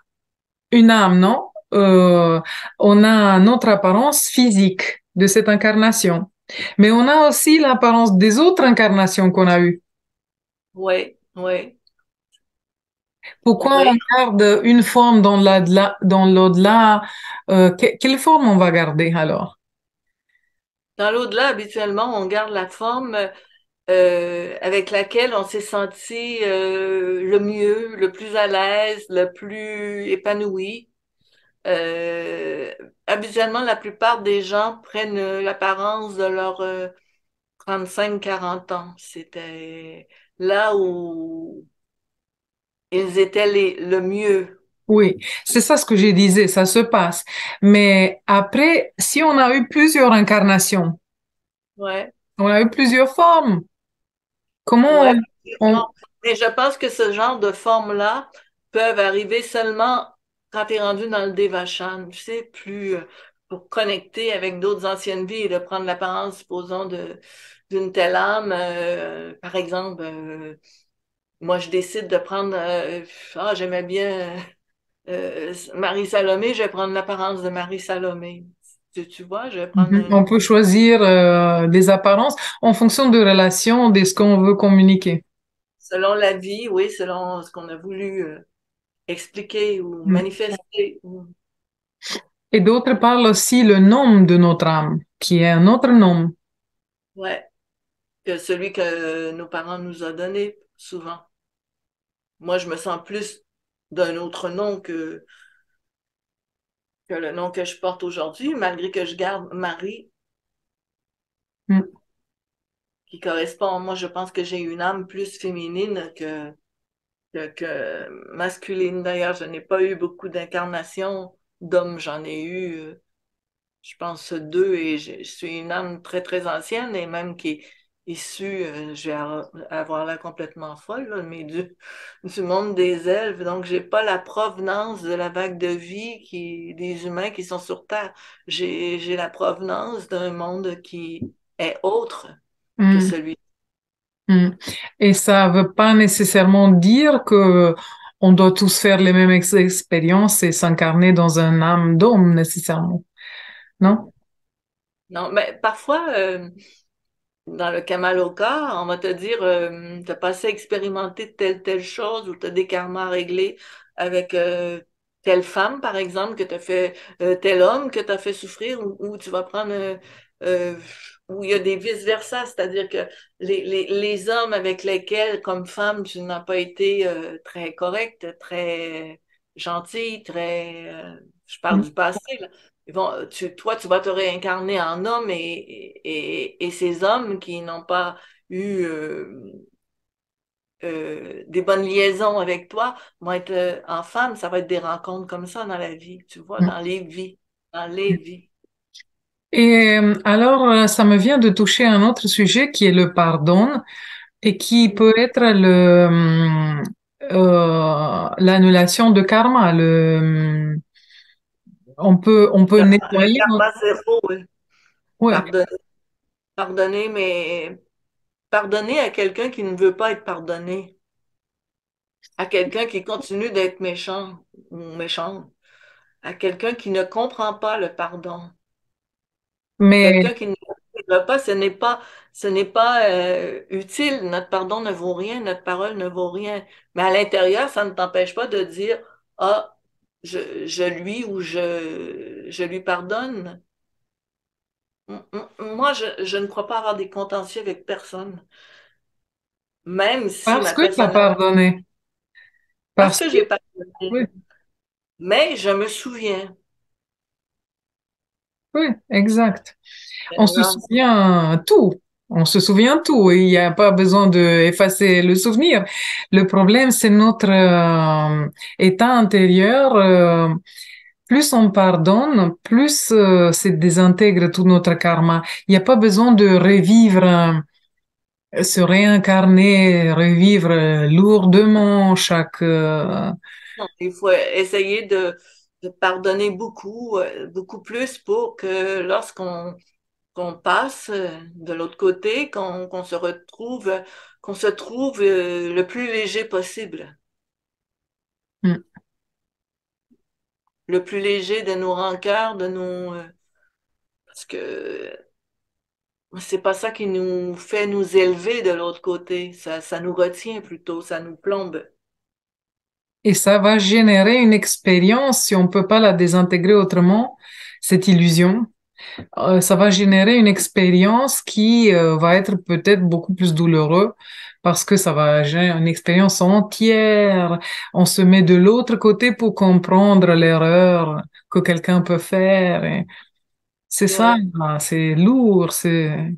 une âme, non? On a notre apparence physique de cette incarnation, mais on a aussi l'apparence des autres incarnations qu'on a eues. Oui, oui, Pourquoi on oui. garde une forme dans l'au-delà? Quelle forme on va garder alors? Dans l'au-delà, habituellement, on garde la forme avec laquelle on s'est senti le mieux, le plus à l'aise, le plus épanoui. Euh, Habituellement, la plupart des gens prennent l'apparence de leurs 35-40 ans. C'était là où ils étaient le mieux. Oui, c'est ça ce que je disais, ça se passe. Mais après, si on a eu plusieurs incarnations, Ouais, on a eu plusieurs formes, comment ouais. on... Mais je pense que ce genre de formes-là peuvent arriver seulement quand tu es rendu dans le Devachan, tu sais, plus pour connecter avec d'autres anciennes vies et de prendre l'apparence, supposons, d'une telle âme. Par exemple, moi, je décide de prendre, j'aimais bien Marie-Salomé, je vais prendre l'apparence de Marie-Salomé. Tu vois, je vais prendre Mhm. On peut choisir des apparences en fonction de relations, de ce qu'on veut communiquer. selon la vie, oui, selon ce qu'on a voulu expliquer ou Mm. manifester. Et d'autres parlent aussi le nom de notre âme, qui est un autre nom. Ouais, que celui que nos parents nous ont donné souvent. Moi, je me sens plus d'un autre nom que le nom que je porte aujourd'hui, malgré que je garde Marie, Mm. qui correspond. Moi, je pense que j'ai une âme plus féminine que masculine. D'ailleurs, je n'ai pas eu beaucoup d'incarnations d'hommes. J'en ai eu, je pense, deux, et je suis une âme très, très ancienne, et même qui est issue, je vais avoir l'air complètement folle, là, mais du monde des elfes. Donc, j'ai pas la provenance de la vague de vie des humains qui sont sur Terre. J'ai la provenance d'un monde qui est autre que Mm. celui. Mm. Et ça veut pas nécessairement dire que on doit tous faire les mêmes expériences et s'incarner dans un âme d'homme nécessairement, non? Non, mais parfois, dans le Kamaloka, on va te dire, t'as passé à expérimenter telle chose ou t'as des karmas réglés avec telle femme, par exemple, que t'as fait, tel homme que t'as fait souffrir, ou tu vas prendre, euh, où il y a des vice-versa, c'est-à-dire que les hommes avec lesquels, comme femme, tu n'as pas été très correcte, très gentille, je parle Mm. du passé, là. Toi, tu vas te réincarner en homme et ces hommes qui n'ont pas eu des bonnes liaisons avec toi vont être en femme. Ça va être des rencontres comme ça dans la vie, tu vois, Mm. dans les vies, dans les vies. Et alors, ça me vient de toucher un autre sujet qui est le pardon et qui peut être l'annulation de karma. On peut Un nettoyer. karma zéro, oui. Ouais. Pardonner, pardonner, mais pardonner à quelqu'un qui ne veut pas être pardonné, à quelqu'un qui continue d'être méchant ou méchante, à quelqu'un qui ne comprend pas le pardon. Mais Quelqu'un qui ne veut pas, ce n'est pas utile. Notre pardon ne vaut rien, notre parole ne vaut rien. Mais à l'intérieur, ça ne t'empêche pas de dire, ah, je lui ou je lui pardonne. Moi, je ne crois pas avoir des contentieux avec personne, même si parce ma que tu as personnalité, pardonné. parce Parce que que, j'ai pardonné, oui, mais je me souviens. oui, exact. On se Alors, souvient tout. On se souvient tout. Il n'y a pas besoin d'effacer le souvenir. Le problème, c'est notre état intérieur. Plus on pardonne, plus c'est désintègre tout notre karma. Il n'y a pas besoin de revivre, se réincarner, revivre lourdement chaque. non, il faut essayer de pardonner beaucoup, beaucoup plus pour que lorsqu'on qu'on passe de l'autre côté, qu'on se trouve le plus léger possible, Hmm. le plus léger de nos rancœurs, parce que c'est pas ça qui nous fait nous élever de l'autre côté, ça nous retient plutôt, ça nous plombe. Et ça va générer une expérience, si on peut pas la désintégrer autrement, cette illusion. Ça va générer une expérience qui va être peut-être beaucoup plus douloureuse parce que ça va générer une expérience entière. On se met de l'autre côté pour comprendre l'erreur que quelqu'un peut faire. Et c'est ça, Ouais, c'est lourd, c'est...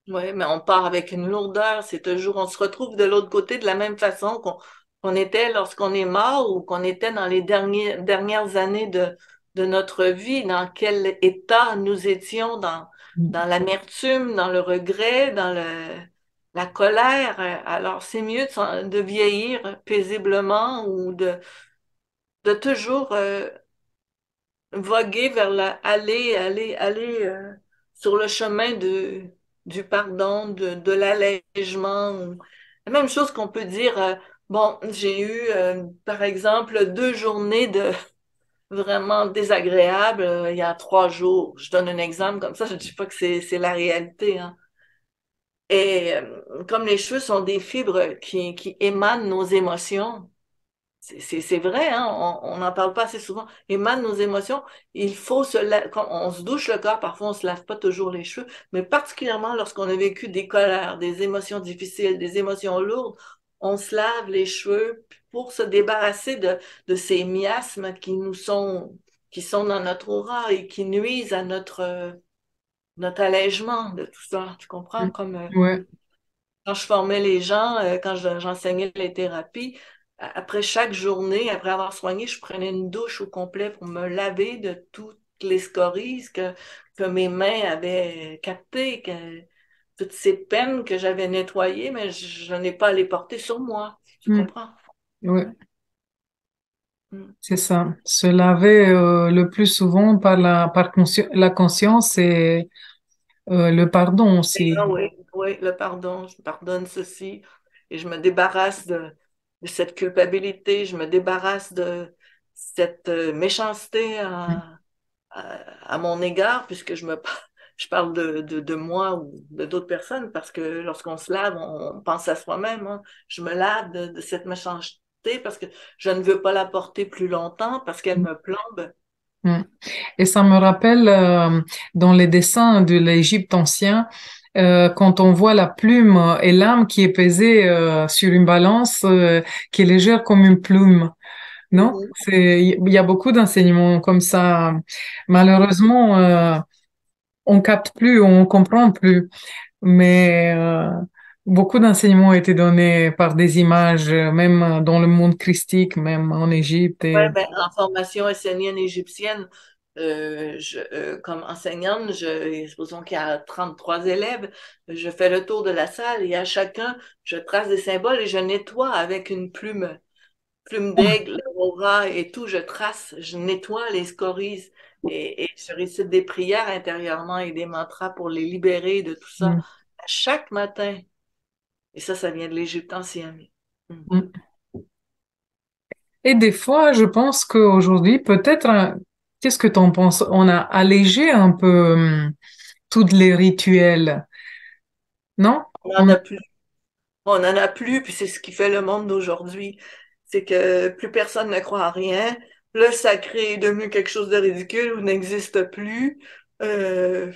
ouais, mais on part avec une lourdeur, c'est toujours, on se retrouve de l'autre côté de la même façon qu'on était lorsqu'on est mort ou qu'on était dans les dernières années de notre vie, dans quel état nous étions dans l'amertume, dans le regret, la colère. Alors, c'est mieux de vieillir paisiblement ou de toujours voguer vers aller sur le chemin du pardon, de l'allègement. La même chose qu'on peut dire, bon, j'ai eu, par exemple, 2 journées de vraiment désagréables il y a 3 jours. Je donne un exemple comme ça, je ne dis pas que c'est la réalité, hein. Et comme les cheveux sont des fibres qui émanent nos émotions, c'est vrai, hein, on n'en parle pas assez souvent. Émanent nos émotions, il faut quand on se douche le corps, parfois on se lave pas toujours les cheveux, mais particulièrement lorsqu'on a vécu des colères, des émotions difficiles, des émotions lourdes, on se lave les cheveux pour se débarrasser de ces miasmes qui sont dans notre aura et qui nuisent à notre allègement de tout ça. Tu comprends? Comme Ouais. quand je formais les gens, quand j'enseignais les thérapies, après chaque journée, après avoir soigné, je prenais une douche au complet pour me laver de toutes les scories que mes mains avaient captées, toutes ces peines que j'avais nettoyées, mais je n'ai pas à les porter sur moi. Tu Mm. comprends? Ouais, Mm. c'est ça. Se laver le plus souvent par la conscience et le pardon aussi. Ah oui, oui, le pardon, je pardonne ceci et je me débarrasse de cette culpabilité, je me débarrasse de cette méchanceté à mon égard, puisque je parle de moi ou de d'autres personnes, parce que lorsqu'on se lave, on pense à soi-même, hein. Je me lave de cette méchanceté parce que je ne veux pas la porter plus longtemps, parce qu'elle me plombe. Mm. Et ça me rappelle dans les dessins de l'Égypte ancien, quand on voit la plume et l'âme qui est pesée sur une balance qui est légère comme une plume, non? Mhm. Il y a beaucoup d'enseignements comme ça. Malheureusement, on capte plus, on comprend plus, mais beaucoup d'enseignements ont été donnés par des images, même dans le monde christique, même en Égypte. Ouais, Et... ben, en formation essénienne égyptienne, comme enseignante, supposons qu'il y a 33 élèves, je fais le tour de la salle et à chacun, je trace des symboles et je nettoie avec une plume d'aigle, aura et tout, je trace, je nettoie les scories et je récite des prières intérieurement et des mantras pour les libérer de tout ça Mm. chaque matin. Et ça vient de l'Égypte ancienne. Mm. Mm. Et des fois, je pense qu'aujourd'hui, peut-être, qu'est-ce que tu en penses? On a allégé un peu tous les rituels, non? On n'en On- a plus. On n'en a plus, puis c'est ce qui fait le monde d'aujourd'hui. C'est que plus personne ne croit à rien. Le sacré est devenu quelque chose de ridicule ou n'existe plus. Euh,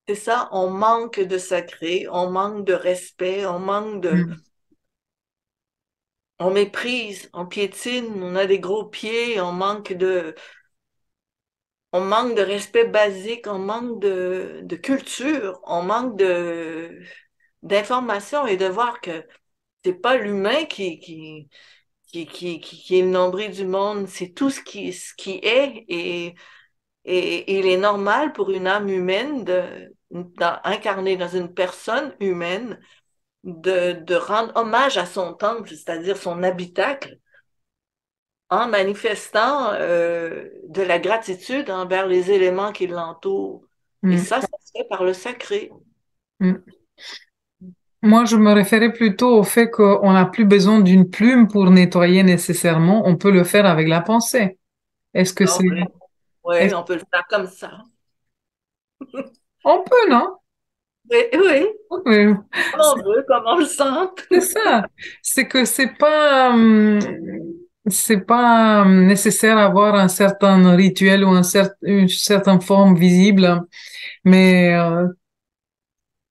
c'est ça, on manque de sacré, on manque de respect, Mm. on méprise, on piétine, on a des gros pieds, on manque de respect basique, on manque de culture, on manque d'information et de voir que c'est pas l'humain qui est le nombril du monde, c'est tout ce qui est et il est normal pour une âme humaine incarnée dans une personne humaine de rendre hommage à son temple, c'est-à-dire son habitacle, en manifestant de la gratitude envers les éléments qui l'entourent. Et Mm. ça se fait par le sacré. Mm. Moi, je me référais plutôt au fait qu'on n'a plus besoin d'une plume pour nettoyer nécessairement. On peut le faire avec la pensée. Est-ce que Ah c'est... ouais, ouais, est-ce- on peut le faire comme ça. On peut, non? Oui, oui, Oui. comme on veut, comme on le sent. C'est ça. C'est que c'est pas nécessaire d'avoir un certain rituel ou une certaine forme visible, mais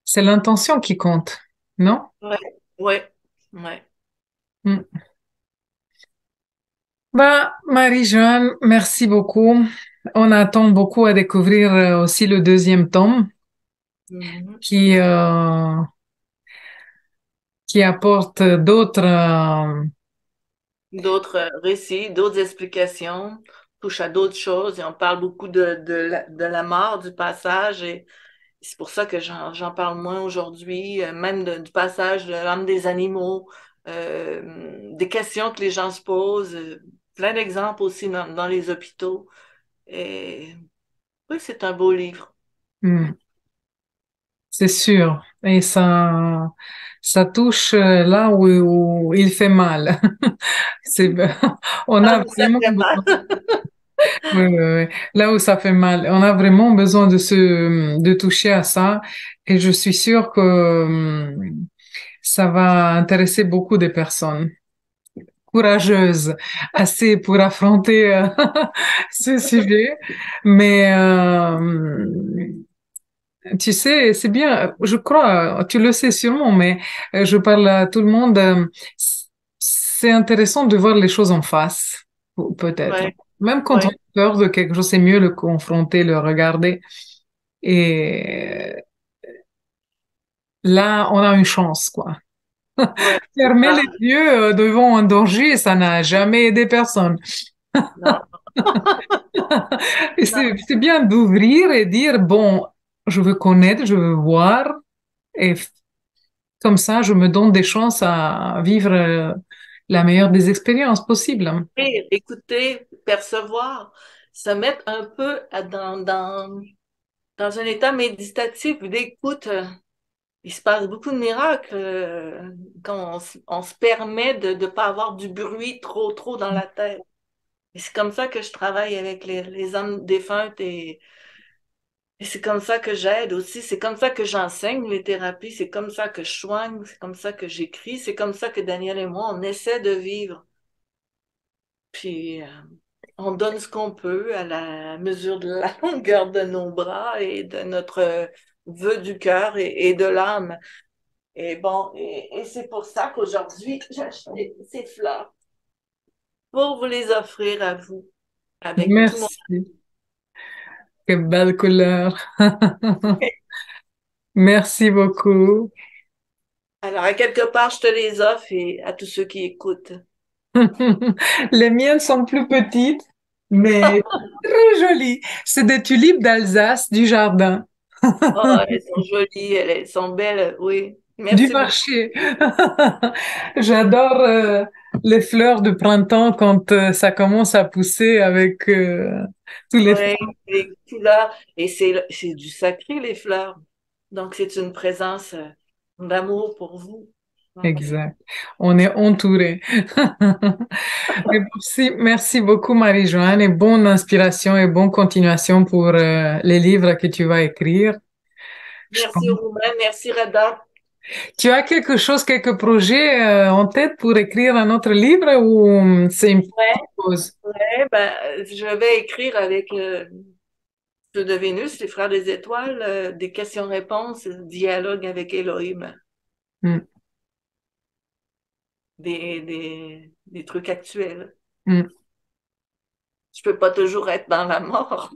c'est l'intention qui compte, non? Ouais, ouais, ouais. Mm. Bah, Marie-Jeanne, merci beaucoup. On attend beaucoup à découvrir aussi le deuxième tome Mhm. qui, euh, qui apporte d'autres d'autres récits, d'autres explications, touche à d'autres choses et on parle beaucoup de la mort, du passage et c'est pour ça que j'en parle moins aujourd'hui, même du passage de l'âme des animaux, des questions que les gens se posent, plein d'exemples aussi dans les hôpitaux. Et oui, c'est un beau livre. Hmm, c'est sûr. Et ça touche là où il fait mal. C'est, on Ah a oui, ça vraiment fait mal. besoin. Oui, oui, oui. Là où ça fait mal, on a vraiment besoin de toucher à ça. Et je suis sûre que ça va intéresser beaucoup de personnes courageuses, assez pour affronter ce sujet. Mais tu sais, c'est bien, je crois, tu le sais sûrement, mais je parle à tout le monde. C'est intéressant de voir les choses en face, peut-être. Oui, Même quand on a oui, peur de quelque chose, c'est mieux le confronter, le regarder. Et là, on a une chance, quoi. oui, c'est Fermer ça. les yeux devant un danger, ça n'a jamais aidé personne. Non, Et non. c'est bien d'ouvrir et dire, bon, je veux connaître, je veux voir. Et comme ça, je me donne des chances à vivre la meilleure des expériences possibles. Et écouter, percevoir, se mettre un peu dans un état méditatif d'écoute. Il se passe beaucoup de miracles quand on se permet de ne pas avoir du bruit trop dans la tête. Et c'est comme ça que je travaille avec les âmes défuntes et c'est comme ça que j'aide aussi. C'est comme ça que j'enseigne les thérapies. C'est comme ça que je soigne. C'est comme ça que j'écris. C'est comme ça que Daniel et moi, on essaie de vivre. Puis on donne ce qu'on peut à la mesure de la longueur de nos bras et de notre vœu du cœur et de l'âme. Et bon, et c'est pour ça qu'aujourd'hui, j'ai acheté ces fleurs pour vous les offrir à vous, avec tout mon... Merci. Quelle belle couleur. Merci beaucoup. Alors, à quelque part, je te les offre et à tous ceux qui écoutent. Les miennes sont plus petites, mais très jolies. C'est des tulipes d'Alsace du jardin, Oh, elles sont jolies, elles sont belles, oui. du Merci beaucoup. marché. J'adore les fleurs de printemps quand ça commence à pousser avec tous les Oui, fleurs. les couleurs. Et c'est du sacré, les fleurs. Donc, c'est une présence d'amour pour vous. Donc, Exact. On est entouré. Et merci, merci beaucoup, Marie-Joanne, et bonne inspiration et bonne continuation pour les livres que tu vas écrire. Je merci pense. aux Roumains, merci Rada. Tu as quelque chose, quelques projets en tête pour écrire un autre livre ou c'est une Ouais, petite pause? ouais, ben, je vais écrire avec Feu de Vénus, les Frères des Étoiles, des questions-réponses, dialogue avec Elohim, Mm, des trucs actuels. mm. Je peux pas toujours être dans la mort.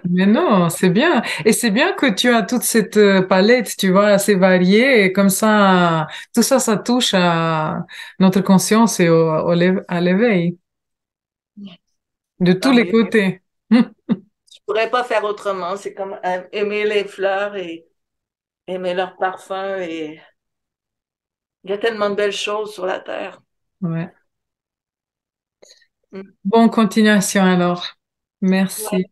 Mais non, c'est bien. Et c'est bien que tu as toute cette palette, tu vois, assez variée. Et comme ça, tout ça, ça touche à notre conscience et à l'éveil, de tous Tant les mieux. côtés. Je pourrais pas faire autrement. C'est comme aimer les fleurs et aimer leur parfum et il y a tellement de belles choses sur la terre. Ouais. Mm. Bonne continuation alors. Ouais. Merci.